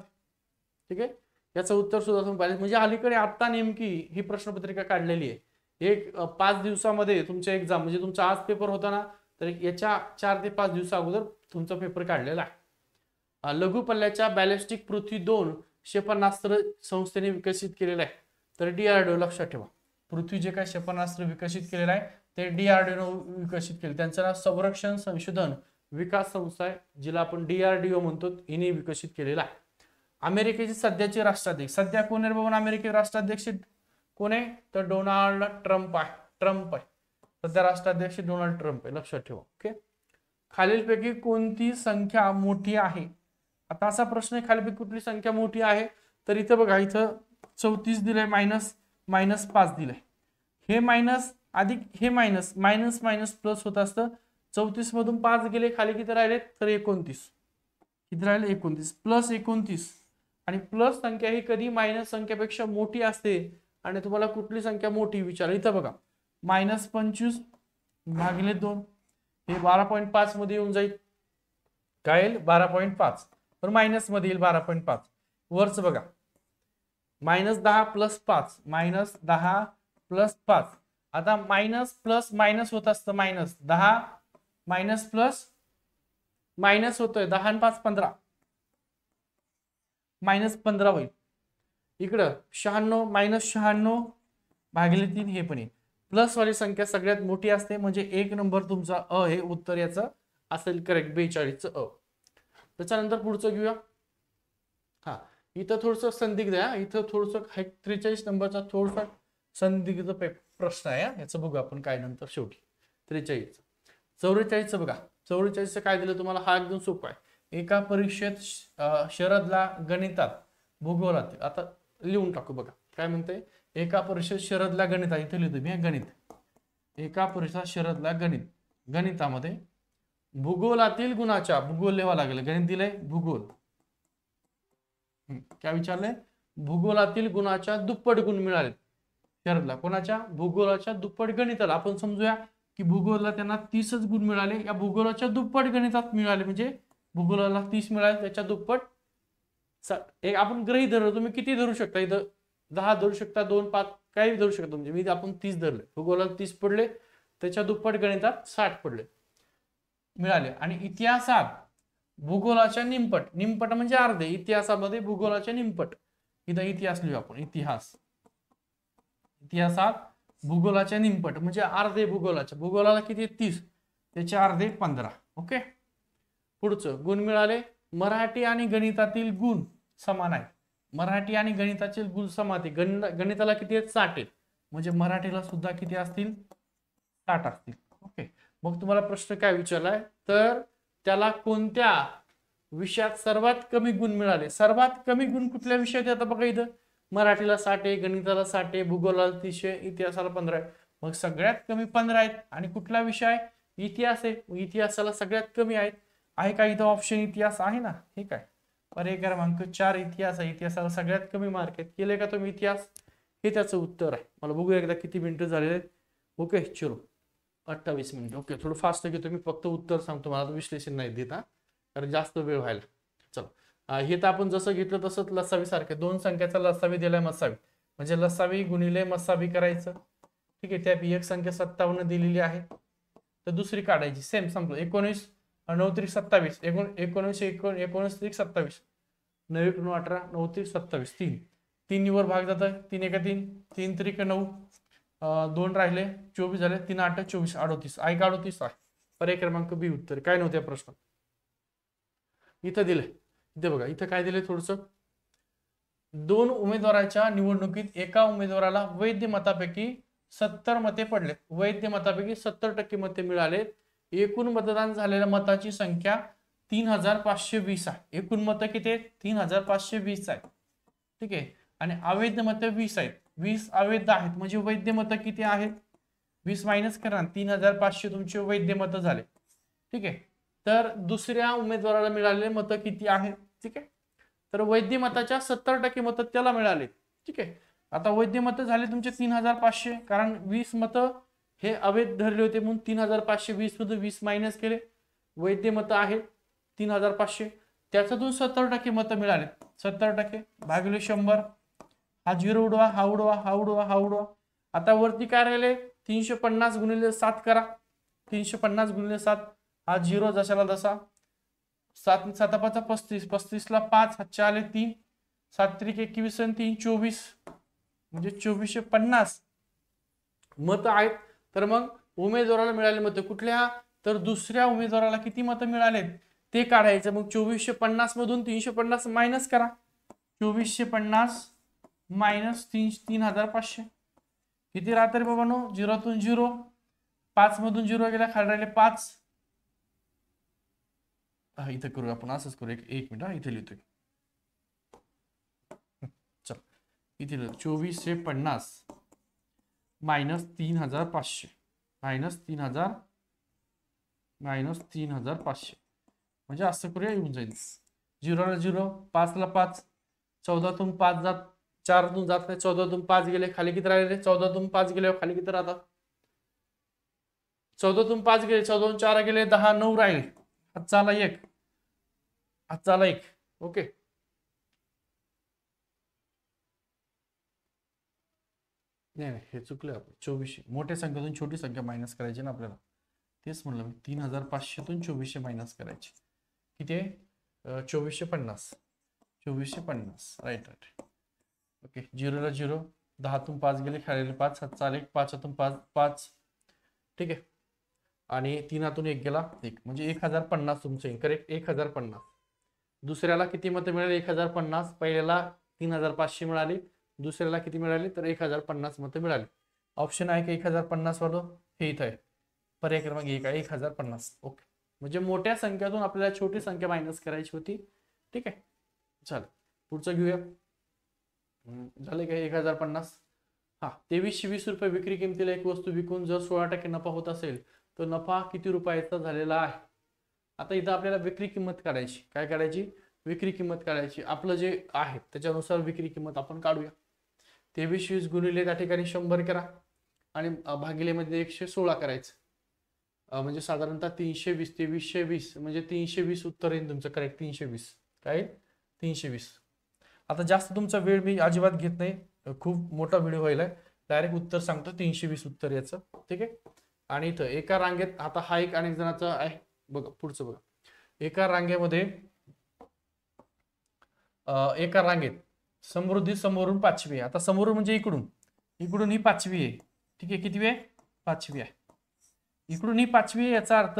ठीक आहे, याचं उत्तर सुद्धा तुम्ही पाहिजे. म्हणजे अलीकडे आता नेमकी ही प्रश्नपत्रिका काढलेली आहे. एक 5 दिवसामध्ये तुमच्या एक्झाम, म्हणजे तुमचा आज पेपर होता ना, तर याच्या 4 ते 5 दिवसा अगोदर तुमचा पेपर काढलेला आहे. लघु पल्ल्याच्या बॅलिस्टिक पृथ्वी 2 क्षेपणास्त्र संस्थेने विकसित केलेलं आहे तर DRDO. लक्षात ठेवा, पृथ्वी जे काही क्षेपणास्त्र विकसित केलेलं आहे ते DRDO विकसित केले. त्यांचं नाव संरक्षण संशोधन विकास संस्था आहे, जिला आपण DRDO म्हणतो, हिने विकसित केलेला आहे. अमेरिकेचे सध्याचे राष्ट्राध्यक्ष, सध्या कोण आहे बाबा अमेरिकेचे राष्ट्राध्यक्ष कोण आहे तर डोनाल्ड ट्रम्प आहे. सध्या राष्ट्राध्यक्ष डोनाल्ड ट्रम्प आहे, लक्षात ठेवा. ओके, खालीलपैकी कोणती संख्या मोठी आहे. आता असा प्रश्न आहे, खालीलपैकी कुठली संख्या मोठी आहे तर इथं बघा, इथं 34 दिलंय, -5 दिलंय. हे मायनस अधिक हे मायनस मायनस प्लस होत असतं. 34 मधून 5 गेले, खाली किती राहिले तर 29. किती राहिले 29 प्लस 29. आणि प्लस संख्या ही कधी मायनस संख्यापेक्षा मोठी असते. आणि तुम्हाला कुठली संख्या मोठी विचारली, इथं बघा -25 भागिले 2 हे 12.5 मध्ये येऊन जाईल. काय येईल 12.5, तर मायनस मध्ये येईल 12.5. वरच बघा -10 प्लस 5 -10 प्लस 5. आता मायनस प्लस मायनस होत असतं, -10 मायनस प्लस मायनस होतोय, 10 आणि 5 15, -15 होईल. इकडं 96 -96 भागिले 3 हे पण येईल. प्लस वाली संख्या सगळ्यात मोठी असते, म्हणजे 1 नंबर तुमचा अ हे उत्तर याचं असेल करेक्ट, 42 अ. त्याच्यानंतर पुढचं घेऊया. हा, इथं थोडस संदिग्ध आहे, इथं थोडस 43 नंबरचा थोडसा संदिग्ध प्रश्न आहे. याचं बघू आपण काय नंतर शेवटी. 43 44 बघा, 44 काय दिलं तुम्हाला, हा एकदम सोपा आहे. एका परीक्षेत शरदला गणितात भूगोलात, आता लिहून टाकू बघा काय म्हणते. एका परीक्षेत शरदला गणितात, इथे लिहितो मी गणित. एका परीक्षेत शरदला गणितामध्ये भूगोलातील गुणाच्या, भूगोल लिहावं लागेल, गणित दिलंय भूगोल. काय विचारलंय, भूगोलातील गुणाच्या दुप्पट गुण मिळाले शरदला. कोणाच्या, भूगोलाच्या दुप्पट गणिताला. आपण समजूया की भूगोलला त्यांना 30च गुण मिळाले, या भूगोलाच्या दुप्पट गणितात मिळाले, म्हणजे भूगोलाला 30 मिळाले, त्याच्या दुप्पट. एक आपण गृहीत धरलो, तुम्ही किती धरू शकता, इथं 10 धरू शकता, 2 5 काही धरू शकता. म्हणजे मी आपण 30 धरले, भूगोलाला 30 पडले, त्याच्या दुप्पट गणितात 60 पडले मिळाले. आणि इतिहासात भूगोलाच्या निमपट, निमपट म्हणजे अर्धे, इतिहासामध्ये भूगोलाच्या निमपट. इथं इतिहास लिहू आपण, इतिहासात भूगोलाच्या निमपट म्हणजे अर्धे भूगोलाच्या. भूगोलाला किती 30, त्याचे अर्धे 15. ओके, पुढचं गुण मिळाले. मराठी आणि गणितातील गुण समान आहेत. मराठी आणि गणितातील गुण समान आहेत. गणिताला किती आहेत 60 आहेत, म्हणजे मराठीला सुद्धा किती असतील 60 असतील. ओके, मग तुम्हाला प्रश्न काय विचारलाय तर त्याला कोणत्या विषयात सर्वात कमी गुण मिळाले. सर्वात कमी गुण कुठल्या विषयात येतात बघा, इथं मराठीला 60 आहे, गणिताला 60 आहे, भूगोलाला 30 आहे, इतिहासाला 15 आहे. मग सगळ्यात कमी 15 आहेत. आणि कुठला विषय आहे, इतिहास आहे, इतिहासाला सगळ्यात कमी आहेत. आहे का इथं ऑप्शन इतिहास आहे ना, हे काय पर्याय क्रमांक 4 इतिहास आहे. इतिहासाला सगळ्यात कमी मार्क आहेत. केले का तुम्ही इतिहास, हे त्याचं उत्तर आहे. मला बघूया एकदा किती मिनिटं झालेले. ओके, चलो 28 मिनिट. ओके, थोडं फास्ट घेतो मी, फक्त उत्तर सांगतो, मला विश्लेषण नाही देत कारण जास्त वेळ व्हायला. चलो, हे तर आपण जसं घेतलं तसंच लसावी सारखे, 2 संख्याचा लसावी दिलाय मसावी, म्हणजे लसावी गुणिले मसावी करायचं. ठीक आहे, त्यापैकी एक संख्या 57 दिलेली आहे, तर दुसरी काढायची. सेम संपलं. 19 9 3 27 19 19 27 9 9 18 9 3 27 3 वर भाग जात आहे. 3 1 3 3 3 9 2 राहिले, 24 झाले. 3 8 24 38 आहे का 38 आहे. पर्याय क्रमांक बी उत्तर. काय नव्हते प्रश्न इथं दिले. इथे बघा, इथं काय दिले थोडस. 2 उमेदवाराच्या निवडणुकीत एका उमेदवाराला वैध मतापैकी 70 मते पडले. वैध मतापैकी 70% मते मिळाले. एकूण मतदान झालेल्या मताची संख्या 3520 आहे. एकूण मतं किती आहेत 3520 आहेत. ठीक आहे, आणि अवैध मतं 20 आहेत. 20 अवैध आहेत, म्हणजे वैध मतं किती आहेत 20 मायनस करा, 3500 तुमचे वैध मतं झाले. ठीक आहे, तर दुसऱ्या उमेदवाराला मिळालेले मतं किती आहेत. ठीक आहे, तर वैध मताच्या 70% मतं त्याला मिळाले. ठीक आहे, आता वैध मतं झाले तुमचे 3500, कारण 20 मतं हे अवैध धरले होते म्हणून 3520 मधून 20 मायनस केले, वैध मतं आहेत 3500, त्याच्यातून 70% मतं मिळाले, 70% भागिले 100, हा 0 उडवा, हा उडवा, हा उडवा, हा उडवा. आता वरती काय राहिले 350 गुणिले 7 करा, 350 गुणिले 7, हा 0 जशाला तसा, 7 7 5 35, 35 ला 5, हातच्या आले 3, 7 त्रिक 21 आणि 3 24, म्हणजे 2450 मत आहेत. तर मग उमेदवाराला मिळाले मत कुठल्या, तर दुसऱ्या उमेदवाराला किती मतं मिळाले ते काढायचं. मग 2450 मधून 350 मायनस करा, 2450 मायनस 3500 किती राहते रे बाबांनो, 0 तून 0, 5 मधून 0 गेला, खाली राहिले 5. इथं करू आपण, असंच करू, एक मिनिट, इथे लिहितोय. चल इथे लिहितो 2450 मायनस 3500 मायनस 3500, म्हणजे असं करूया, येऊन जाईल 0 ला 0, 5 ला 5, 14 तून 5 जात, 4 तून जात नाही, 14 तून 5 गेले, खाली किती राहिले, 14 तून 5 गेले खाली किती राहतात, 14 तून 5 गेले, 14 तून 4 गेले 10, 9 राहिले, हातचाला 1, हातचाला 1. ओके, नाही हे चुकलं आपण, 2400 मोठ्या संख्येतून छोटी संख्या मायनस करायची ना आपल्याला, तेच म्हणलं मी, 3500 तून 2400 मायनस करायचे, किती आहे 2450, 2450, राईट राईट. ओके, 0 ला 0, 10 तून 5 गेले, खाली 5, हातचा 1, 5 तून 5 5, ठीक आहे, आणि 3 हातून 1 गेला 1, म्हणजे 1050 तुमचे करेक्ट, 1050. दुसऱ्याला किती मतं मिळाली, 1050, पहिल्याला 3500 मिळाली, दुसऱ्याला किती मिळाली, तर 1050 मतं मिळाली. ऑप्शन आहे की 1050 वालं, हे इथं आहे, पर्याय क्रमांक 1 आहे 1050. ओके, म्हणजे मोठ्या संख्येतून आपल्याला छोटी संख्या मायनस करायची होती, ठीक आहे. चल पुढचं घेऊया, झाले का 1050. हा, 2320 रुपये विक्री किमतीला एक वस्तू विकून जर 16% नफा होत असेल तर नफा किती रुपयाचा झालेला आहे. आता इथं आपल्याला विक्री किंमत काढायची, काय काढायची, विक्री किंमत काढायची. आपलं जे आहे त्याच्यानुसार विक्री किंमत आपण काढूया. 2320 गुणिले त्या ठिकाणी 100 करा आणि भागिले मध्ये 116 करायचं, म्हणजे साधारणतः 320, 2320 म्हणजे 320 उत्तर येईल तुमचं करेक्ट, 320 काय 320. आता जास्त तुमचा वेळ मी अजिबात घेत नाही, खूप मोठा व्हिडिओ व्हायला, डायरेक्ट उत्तर सांगतो, 320 उत्तर याचं, ठीक आहे. आणि इथं एका रांगेत, आता हा एक अनेक जणांचा आहे बघा, पुढचं बघा, एका रांगेमध्ये एका रांगेत समृद्धी समोरून 5वी आहे. आता समोरून म्हणजे इकडून, इकडून ही 5वी आहे, ठीक आहे, कितवी आहे 5वी आहे, इकडून ही 5वी आहे, याचा अर्थ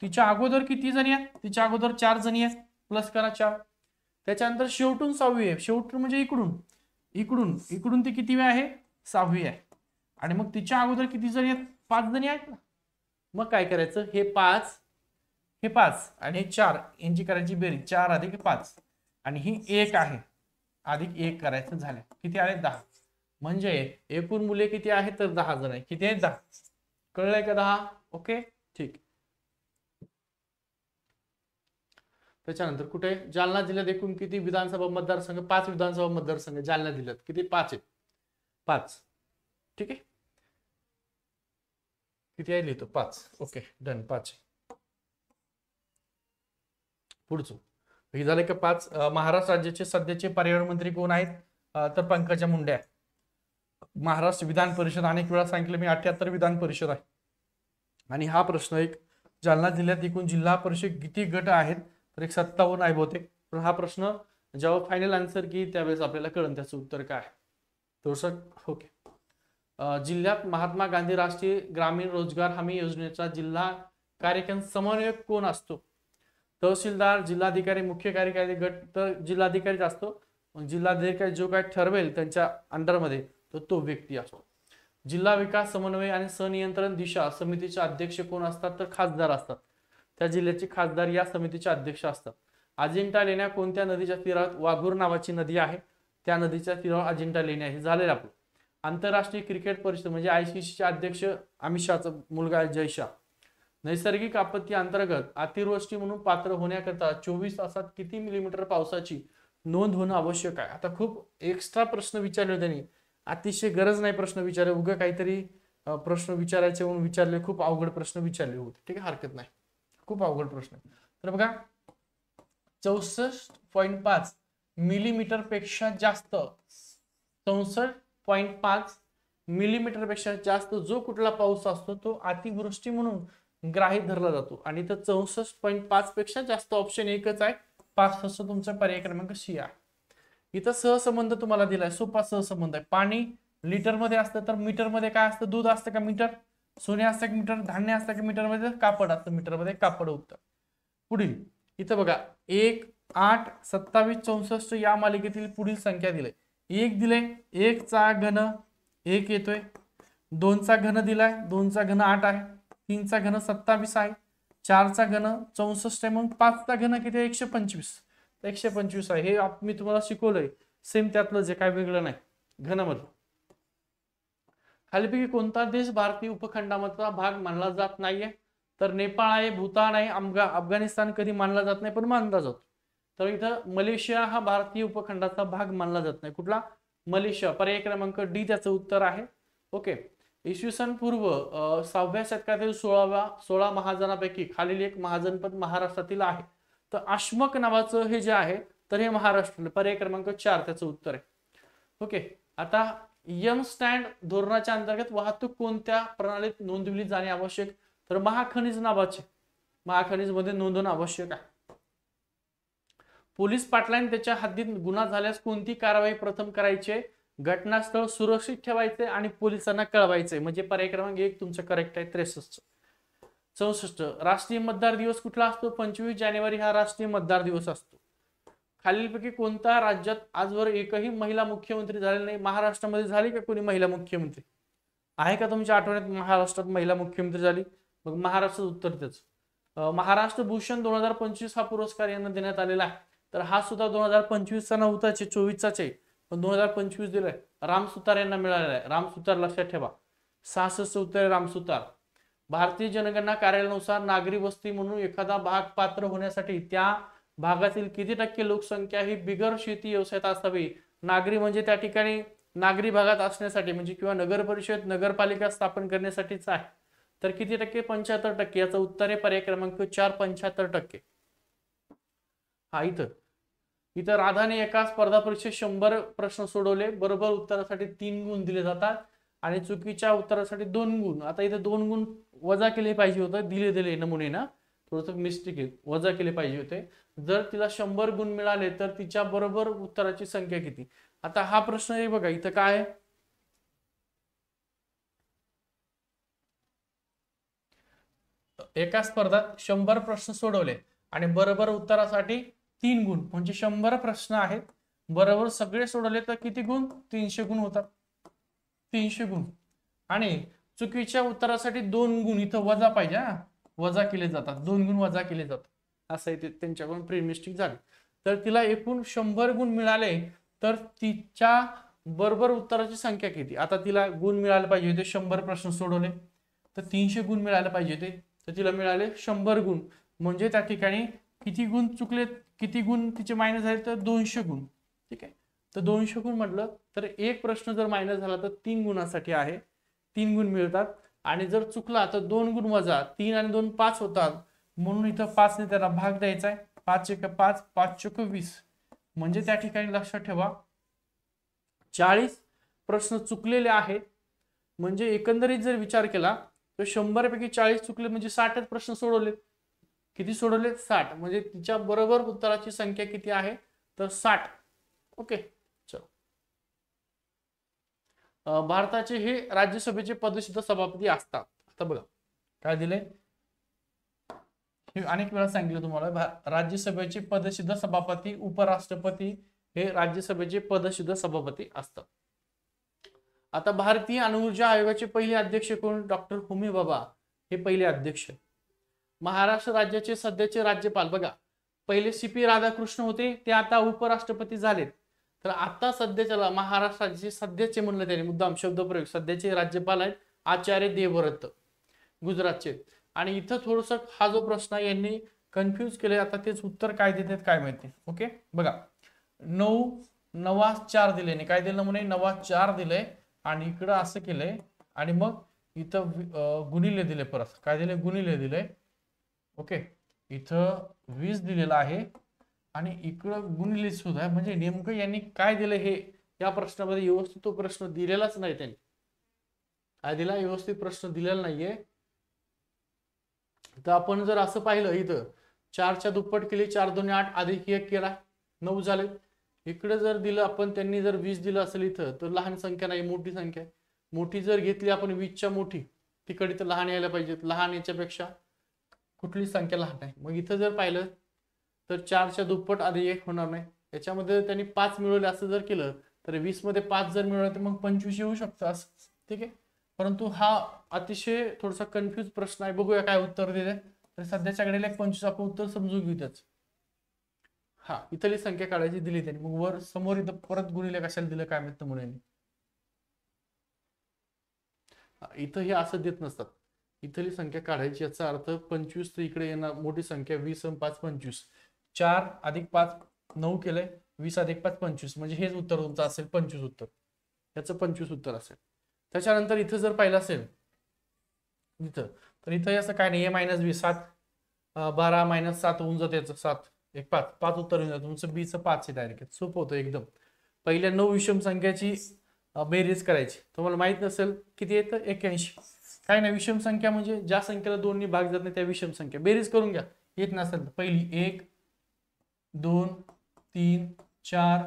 तिच्या अगोदर किती जणी आहेत, तिच्या अगोदर 4 जणी आहेत, प्लस करा 4, त्याच्यानंतर शेवटून 6वी आहे, शेवटून म्हणजे इकडून, इकडून इकडून ती कितीवी आहे 6वी आहे, आणि मग तिच्या अगोदर किती जणी आहेत 5 जणी आहेत ना. मग काय करायचं, हे 5 आणि हे 4 यांची करायची बेरीज, 4 अधिक 5, आणि ही 1 आहे अधिक 1 करायचं, झालं किती आले 10, म्हणजे एकूण मुले किती आहेत तर 10 जण आहे, किती आहेत 10, कळलंय का 10. ओके ठीक. त्याच्यानंतर कुठे, जालना जिल्ह्यात एकूण किती विधानसभा मतदारसंघ, 5 विधानसभा मतदारसंघ जालना जिल्ह्यात, किती 5 आहेत, 5, ठीक आहे, किती आहे लिहितो 5. Okay done, 5. पुढचं हे झालं का 5. महाराष्ट्र राज्याचे सध्याचे पर्यावरण मंत्री कोण आहेत, तर पंकजा मुंडे आहे. महाराष्ट्र विधान परिषद, अनेक वेळा सांगितलं मी, 78 विधान परिषद आहे. आणि हा प्रश्न एक, जालना जिल्ह्यात एकूण जिल्हा परिषद किती गट आहेत, तर एक 57 आहे बहुतेक. पण हा प्रश्न जेव्हा फायनल आन्सर की त्यावेळेस आपल्याला कळेल त्याचं उत्तर काय. ओके, जिल्ह्यात महात्मा गांधी राष्ट्रीय ग्रामीण रोजगार हमी योजनेचा जिल्हा कार्यक्रम समन्वयक कोण असतो, तहसीलदार, जिल्हाधिकारी, मुख्य कार्यकारी गट, तर जिल्हाधिकारीच असतो. मग जिल्हाधिकारी जो काय ठरवेल त्यांच्या अंडरमध्ये तो व्यक्ती असतो. जिल्हा विकास समन्वय आणि संनियंत्रण दिशा समितीचे अध्यक्ष कोण असतात, तर खासदार असतात. त्या जिल्ह्याचे खासदार या समितीचे अध्यक्ष असतात. अजिंठा लेण्या कोणत्या नदीच्या तीरात, वाघूर नावाची नदी आहे, त्या नदीच्या तीरावर अजिंठा लेण्या हे झालेलं आपलं. आंतरराष्ट्रीय क्रिकेट परिषद म्हणजे ICCचे अध्यक्ष अमित शहाचा मुलगा जय शाह. नैसर्गिक आपत्ती अंतर्गत अतिवृष्टी म्हणून पात्र होण्याकरता 24 तासात किती मिलीमीटर पावसाची नोंद होणं आवश्यक आहे. आता खूप एक्स्ट्रा प्रश्न विचारले त्यांनी, अतिशय गरज नाही प्रश्न विचारले, उगा काहीतरी प्रश्न विचारायचे म्हणून विचारले, खूप अवघड प्रश्न विचारले होते, ठीक आहे, हरकत नाही. खूप अवघड प्रश्न आहे. तर बघा 64.5 मिलीमीटर पेक्षा जास्त, 64.5 मिलीमीटर पेक्षा जास्त जो कुठला पाऊस असतो तो अतिवृष्टी म्हणून ग्राह्य धरला जातो. आणि तर 64.5 पेक्षा जास्त ऑप्शन एकच आहे, 5 असं तुमचा पर्याय क्रमांक सी आहे. इथं सहसंबंध तुम्हाला दिलाय, सोपा सहसंबंध आहे. पाणी लिटर मध्ये असतं तर मीटर मध्ये काय असतं, दूध असतं का मीटर, सोने असतं का मीटर, धान्य असतं का मीटर मध्ये, कापड असतं मीटर मध्ये, कापड उत्तर. पुढील इथं बघा 1, 8, 27, 64 या मालिकेतील पुढील संख्या दिले. 1 दिले, 1 चा घन 1 येतोय, 2 चा घन दिलाय, 2 चा घन 8 आहे, 3 चा घन 27 आहे, 4 चा घन 64 आहे, मग 5 चा घन किती आहे, 125. 125 आहे. हे मी तुम्हाला शिकवलंय सेम त्यातलं जे काय वेगळं नाही घनामध्ये. खालीपैकी कोणता देश भारतीय उपखंडामधला भाग मानला जात नाहीये, तर नेपाळ आहे, भूतान आहे, अफगाणिस्तान कधी मानला जात नाही पण मानला जातो. तर इथं मलेशिया हा भारतीय उपखंडाचा भाग मानला जात नाही. कुठला, मलेशिया. पर्याय क्रमांक डी त्याचं उत्तर आहे. ओके. इसवी सन पूर्व 6व्या शतकातील 16 महाजनापैकी खालील एक महाजनपद महाराष्ट्रातील आहे. तर अश्मक नावाचं हे जे आहे तर हे महाराष्ट्र, पर्याय क्रमांक 4 त्याचं उत्तर आहे. ओके. आता यम स्टँड धोरणाच्या अंतर्गत वाहतूक कोणत्या प्रणालीत नोंदवली जाणे आवश्यक, तर महाखनिज नावाचे, महाखनिज मध्ये नोंदवणं आवश्यक आहे. पोलीस पाटलाने त्याच्या हद्दीत गुन्हा झाल्यास कोणती कारवाई प्रथम करायची, घटनास्थळ सुरक्षित ठेवायचे आणि पोलिसांना कळवायचे, म्हणजे पर्याय क्रमांक 1 तुमचं करेक्ट आहे. 63. 64 राष्ट्रीय मतदार दिवस कुठला असतो, 25 जानेवारी हा राष्ट्रीय मतदार दिवस असतो. खालीलपैकी कोणत्या राज्यात आजवर एकही महिला मुख्यमंत्री झालेली नाही, महाराष्ट्रामध्ये झाली का कोणी महिला मुख्यमंत्री, आहे का तुमच्या आठवड्यात महाराष्ट्रात महिला मुख्यमंत्री झाली, मग महाराष्ट्र उत्तर त्याच. महाराष्ट्र भूषण 2025 हा पुरस्कार यांना देण्यात आलेला आहे. तर हा सुद्धा 2025 चा नव्हताच, 24चा आहे, पण 2025 दिलाय. राम सुतार यांना मिळालेला आहे. राम सुतार लक्षात ठेवा. 66 उत्तर राम सुतार. भारतीय जनगणना कार्यालयानुसार नागरी वस्ती म्हणून एखादा भाग पात्र होण्यासाठी त्या भागातील किती टक्के लोकसंख्या ही बिगर शेती व्यवसायात असावी. नागरी म्हणजे त्या ठिकाणी नागरी भागात असण्यासाठी म्हणजे किंवा नगर परिषद नगरपालिका स्थापन करण्यासाठीच आहे. तर किती टक्के, 75%. याचं उत्तर आहे पर्याय क्रमांक 4, 75%. हा इथं राधाने एका स्पर्धा परीक्षेत 100 प्रश्न सोडवले, बरोबर उत्तरासाठी 3 गुण दिले जातात आणि चुकीच्या उत्तरासाठी 2 गुण. आता इथे 2 गुण वजा केले पाहिजे होते, दिले नमुने ना, थोडस मिस्टेक आहे, वजा केले पाहिजे होते. जर तिला 100 गुण मिळाले तर तिच्या बरोबर उत्तराची संख्या किती. आता हा प्रश्न आहे बघा, इथं काय आहे, एका स्पर्धात 100 प्रश्न सोडवले आणि बरोबर उत्तरासाठी 3 गुण, म्हणजे 100 प्रश्न आहेत, बरोबर सगळे सोडवले तर किती गुण, 300 गुण होतात. 300 गुण. आणि चुकीच्या उत्तरासाठी 2 गुण इथं वजा पाहिजे, वजा केले जातात, 2 गुण वजा केले जातात, असं आहे. त्यांच्याकडून प्री मिस्टेक झाली. तर तिला एकूण 100 गुण मिळाले तर तिच्या बरोबर उत्तराची संख्या किती. आता तिला गुण मिळाले पाहिजे होते, 100 प्रश्न सोडवले तर 300 गुण मिळाले पाहिजे होते, तर तिला मिळाले 100 गुण. म्हणजे त्या ठिकाणी किती गुण चुकले, किती गुण तिचे मायनस झाले, तर 200 गुण. ठीक आहे. तर 200 गुण म्हटलं तर एक प्रश्न जर मायनस झाला तर 3 गुणासाठी आहे, 3 गुण मिळतात. आणि जर चुकला तर 2 गुण वजा 3 आणि 2 5 होतात, म्हणून इथं 5 ने त्याला भाग द्यायचा आहे. 5 × 5 5 × 20, म्हणजे त्या ठिकाणी लक्षात ठेवा 40 प्रश्न चुकलेले आहेत. म्हणजे एकंदरीत जर विचार केला तर 100 पैकी 40 चुकले म्हणजे 60 प्रश्न सोडवले. किती सोडवले, 60. म्हणजे तिच्या बरोबर उत्तराची संख्या किती आहे, तर 60. ओके. चलो, भारताचे हे राज्यसभेचे पदसिद्ध सभापती असतात. आता बघा काय दिले, हे अनेक वेळा सांगितलं तुम्हाला, राज्यसभेचे पदसिद्ध सभापती, उपराष्ट्रपती हे राज्यसभेचे पदसिद्ध सभापती असतात. आता भारतीय अणुऊर्जा आयोगाचे पहिले अध्यक्ष कोण, डॉक्टर होमी भाभा हे पहिले अध्यक्ष. महाराष्ट्र राज्याचे सध्याचे राज्यपाल बघा, पहिले CP राधाकृष्ण होते, ते आता उपराष्ट्रपती झालेत. तर आता सध्याच्याला महाराष्ट्राचे सध्याचे म्हणलं त्याने मुद्दाम शब्दप्रयोग, सध्याचे राज्यपाल आहेत आचार्य देवव्रत गुजरातचे. आणि इथं थोडस हा जो प्रश्न आहे यांनी कन्फ्युज केले, आता तेच उत्तर काय देतात काय माहिती. ओके. बघा 9 9 4 दिले नाही, काय दिलं नमुने 9 4 दिले आणि इकडं असं केलंय आणि मग इथं गुणिले दिले, परत काय दिले, गुणिले दिले ओके, इथं 20 दिलेलं आहे आणि इकडं गुणिले सुद्धा आहे. म्हणजे नेमकं यांनी काय दिलं हे या प्रश्नामध्ये व्यवस्थित तो प्रश्न दिलेलाच नाही त्यांनी. आधीला व्यवस्थित प्रश्न दिलेला नाहीये. तर आपण जर असं पाहिलं इथं 4च्या दुप्पट केली, 4 2 8 अधिक 1 केला 9 झाले. इकडे जर दिलं आपण, त्यांनी जर 20 दिलं असेल इथं, तर लहान संख्या नाही मोठी संख्या आहे. मोठी जर घेतली आपण 20च्या मोठी, तिकडे तर लहान यायला पाहिजे. लहान याच्यापेक्षा कुठली संख्या लहान आहे. मग इथं जर पाहिलं तर 4च्या दुप्पट अधिक 1 होणार नाही. याच्यामध्ये त्यांनी 5 मिळवले असं जर केलं तर 20 मध्ये 5 जर मिळवले तर मग 25 येऊ शकतं असं. ठीक आहे, परंतु हा अतिशय थोडासा कन्फ्युज प्रश्न आहे. बघूया काय उत्तर दिले. तर सध्याच्या घडीला 25 आपण उत्तर समजून घेऊ त्याच. हा, इथली संख्या काढायची दिली त्यांनी. मग वर समोर इथं परत गुणिले कशाला दिलं काय माहित म्हणून. इथं हे असं देत नसतात. इथली संख्या काढायची, याचा अर्थ 25 तर इकडे येणार मोठी संख्या. 20 आणि 5 25, 4 अधिक 5 9 केलंय, 20 अधिक 5 25, म्हणजे हेच उत्तर तुमचं असेल 25 उत्तर. याचं 25 उत्तर असेल. त्याच्यानंतर इथं जर पाहिलं असेल इथं, तर इथं असं काय नाही. -20 7 12 -7 होऊन जातं याचं. 7 1 5 5 उत्तर होऊन जातं तुमचं. बीचं 5 आहे डायरेक्ट. सोपं होतं एकदम. पहिल्या 9 विषम संख्याची बेरीज करायची. तुम्हाला माहित नसेल किती येतं 81. काय नाही, विषम संख्या म्हणजे ज्या संख्येला 2 ने भाग जात नाही त्या विषम संख्या. बेरीज करून घ्या. येत नसेल तर पहिली 1 2 3 4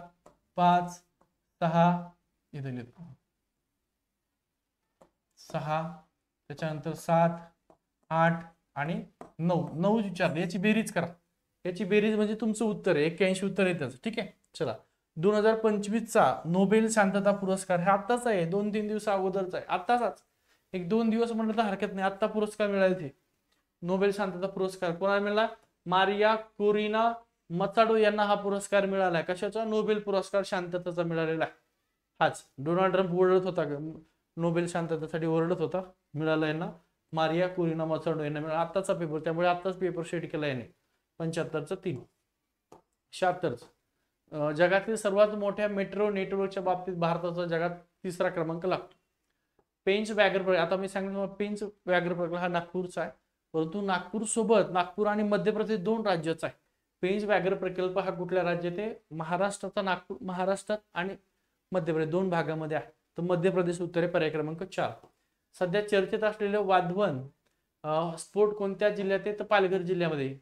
5 6 इथं लिहितो 6, त्याच्यानंतर 7 8 आणि 9. 9 विचारले, याची बेरीज करा. याची बेरीज म्हणजे तुमचं उत्तर आहे 81 उत्तर येतं. ठीक आहे, चला. 2025चा नोबेल शांतता पुरस्कार हे आत्ताच आहे, 2-3 दिवसा अगोदरचा आहे. आत्ताच 1-2 दिवस म्हणलं तर हरकत नाही. आत्ता पुरस्कार मिळाले ते. नोबेल शांतता पुरस्कार कोणाला मिळाला? मारिया कोरिना मचाडो यांना हा पुरस्कार मिळाला आहे. कशाचा? नोबेल पुरस्कार शांततेचा मिळालेला आहे. हाच डोनाल्ड ट्रम्प ओरडत होता, नोबेल शांततेसाठी ओरडत होता. मिळाला यांना. मारिया कोरिना मचाडो यांना मिळाला. आत्ताचा पेपर, त्यामुळे आत्ताच पेपर शेट केला याने. 75चं 3. 76. जगातील सर्वात मोठ्या मेट्रो नेटवर्कच्या बाबतीत भारताचा जगात 3रा क्रमांक लागतो. पेंच व्याघ्र प्रकल्प, आता मी सांगितलं पेंच व्याघ्र प्रकल्प हा नागपूरचा आहे. परंतु नागपूर सोबत नागपूर आणि मध्य प्रदेश 2 राज्याचा आहे. पेंच व्याघ्र प्रकल्प हा कुठल्या राज्यात आहे? महाराष्ट्राचा. नागपूर महाराष्ट्रात आणि मध्य प्रदेश 2 भागामध्ये आहे. तर मध्य प्रदेश उत्तर आहे, पर्याय क्रमांक 4. सध्या चर्चेत असलेलं वाधवन स्फोट कोणत्या जिल्ह्यात आहे? तर पालघर जिल्ह्यामध्ये.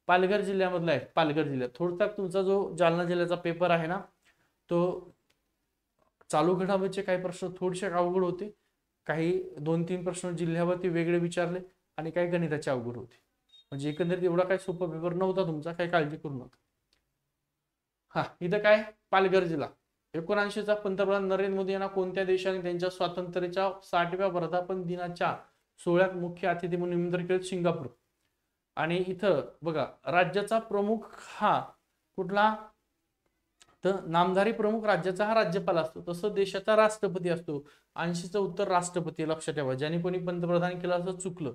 पालघर जिल्ह्यामधला आहे. पालघर जिल्ह्यात. थोडक्यात तुमचा जो जालना जिल्ह्याचा पेपर आहे ना, तो चालू घडामोडीचे काही प्रश्न थोडेसे अवघड होते. काही 2-3 प्रश्न जिल्ह्यावरती वेगळे विचारले आणि काही गणिताचे अवघड होते. म्हणजे एकंदरीत एवढा काही सोपा पेपर नव्हता तुमचा, काही काळजी करू नका. हा, इथं काय? पालघर जिल्हा. 79चा पंतप्रधान नरेंद्र मोदी यांना कोणत्या देशाने त्यांच्या स्वातंत्र्याच्या 60व्या वर्धापन दिनाच्या सोहळ्यात मुख्य अतिथी म्हणून निमंत्रण केलं? सिंगापूर. आणि इथं बघा, राज्याचा प्रमुख हा कुठला? तर नामधारी प्रमुख राज्याचा हा राज्यपाल असतो. तसं देशाचा राष्ट्रपती असतो. 80चं उत्तर राष्ट्रपती. लक्षात ठेवा, ज्याने कोणी पंतप्रधान केलं असं चुकलं.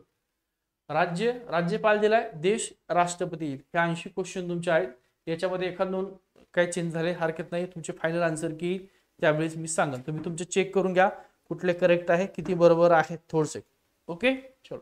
राज्य राज्यपाल दिलाय, देश राष्ट्रपती. हे 80 क्वेश्चन तुमचे आहेत. याच्यामध्ये एखाद 2 काही चेंज झाले हरकत नाही. तुमचे फायनल आन्सर की त्यावेळेस मी सांगा. तुम्ही तुमचे चेक करून घ्या कुठले करेक्ट आहे, किती बरोबर आहे थोडसे. ओके, चलो.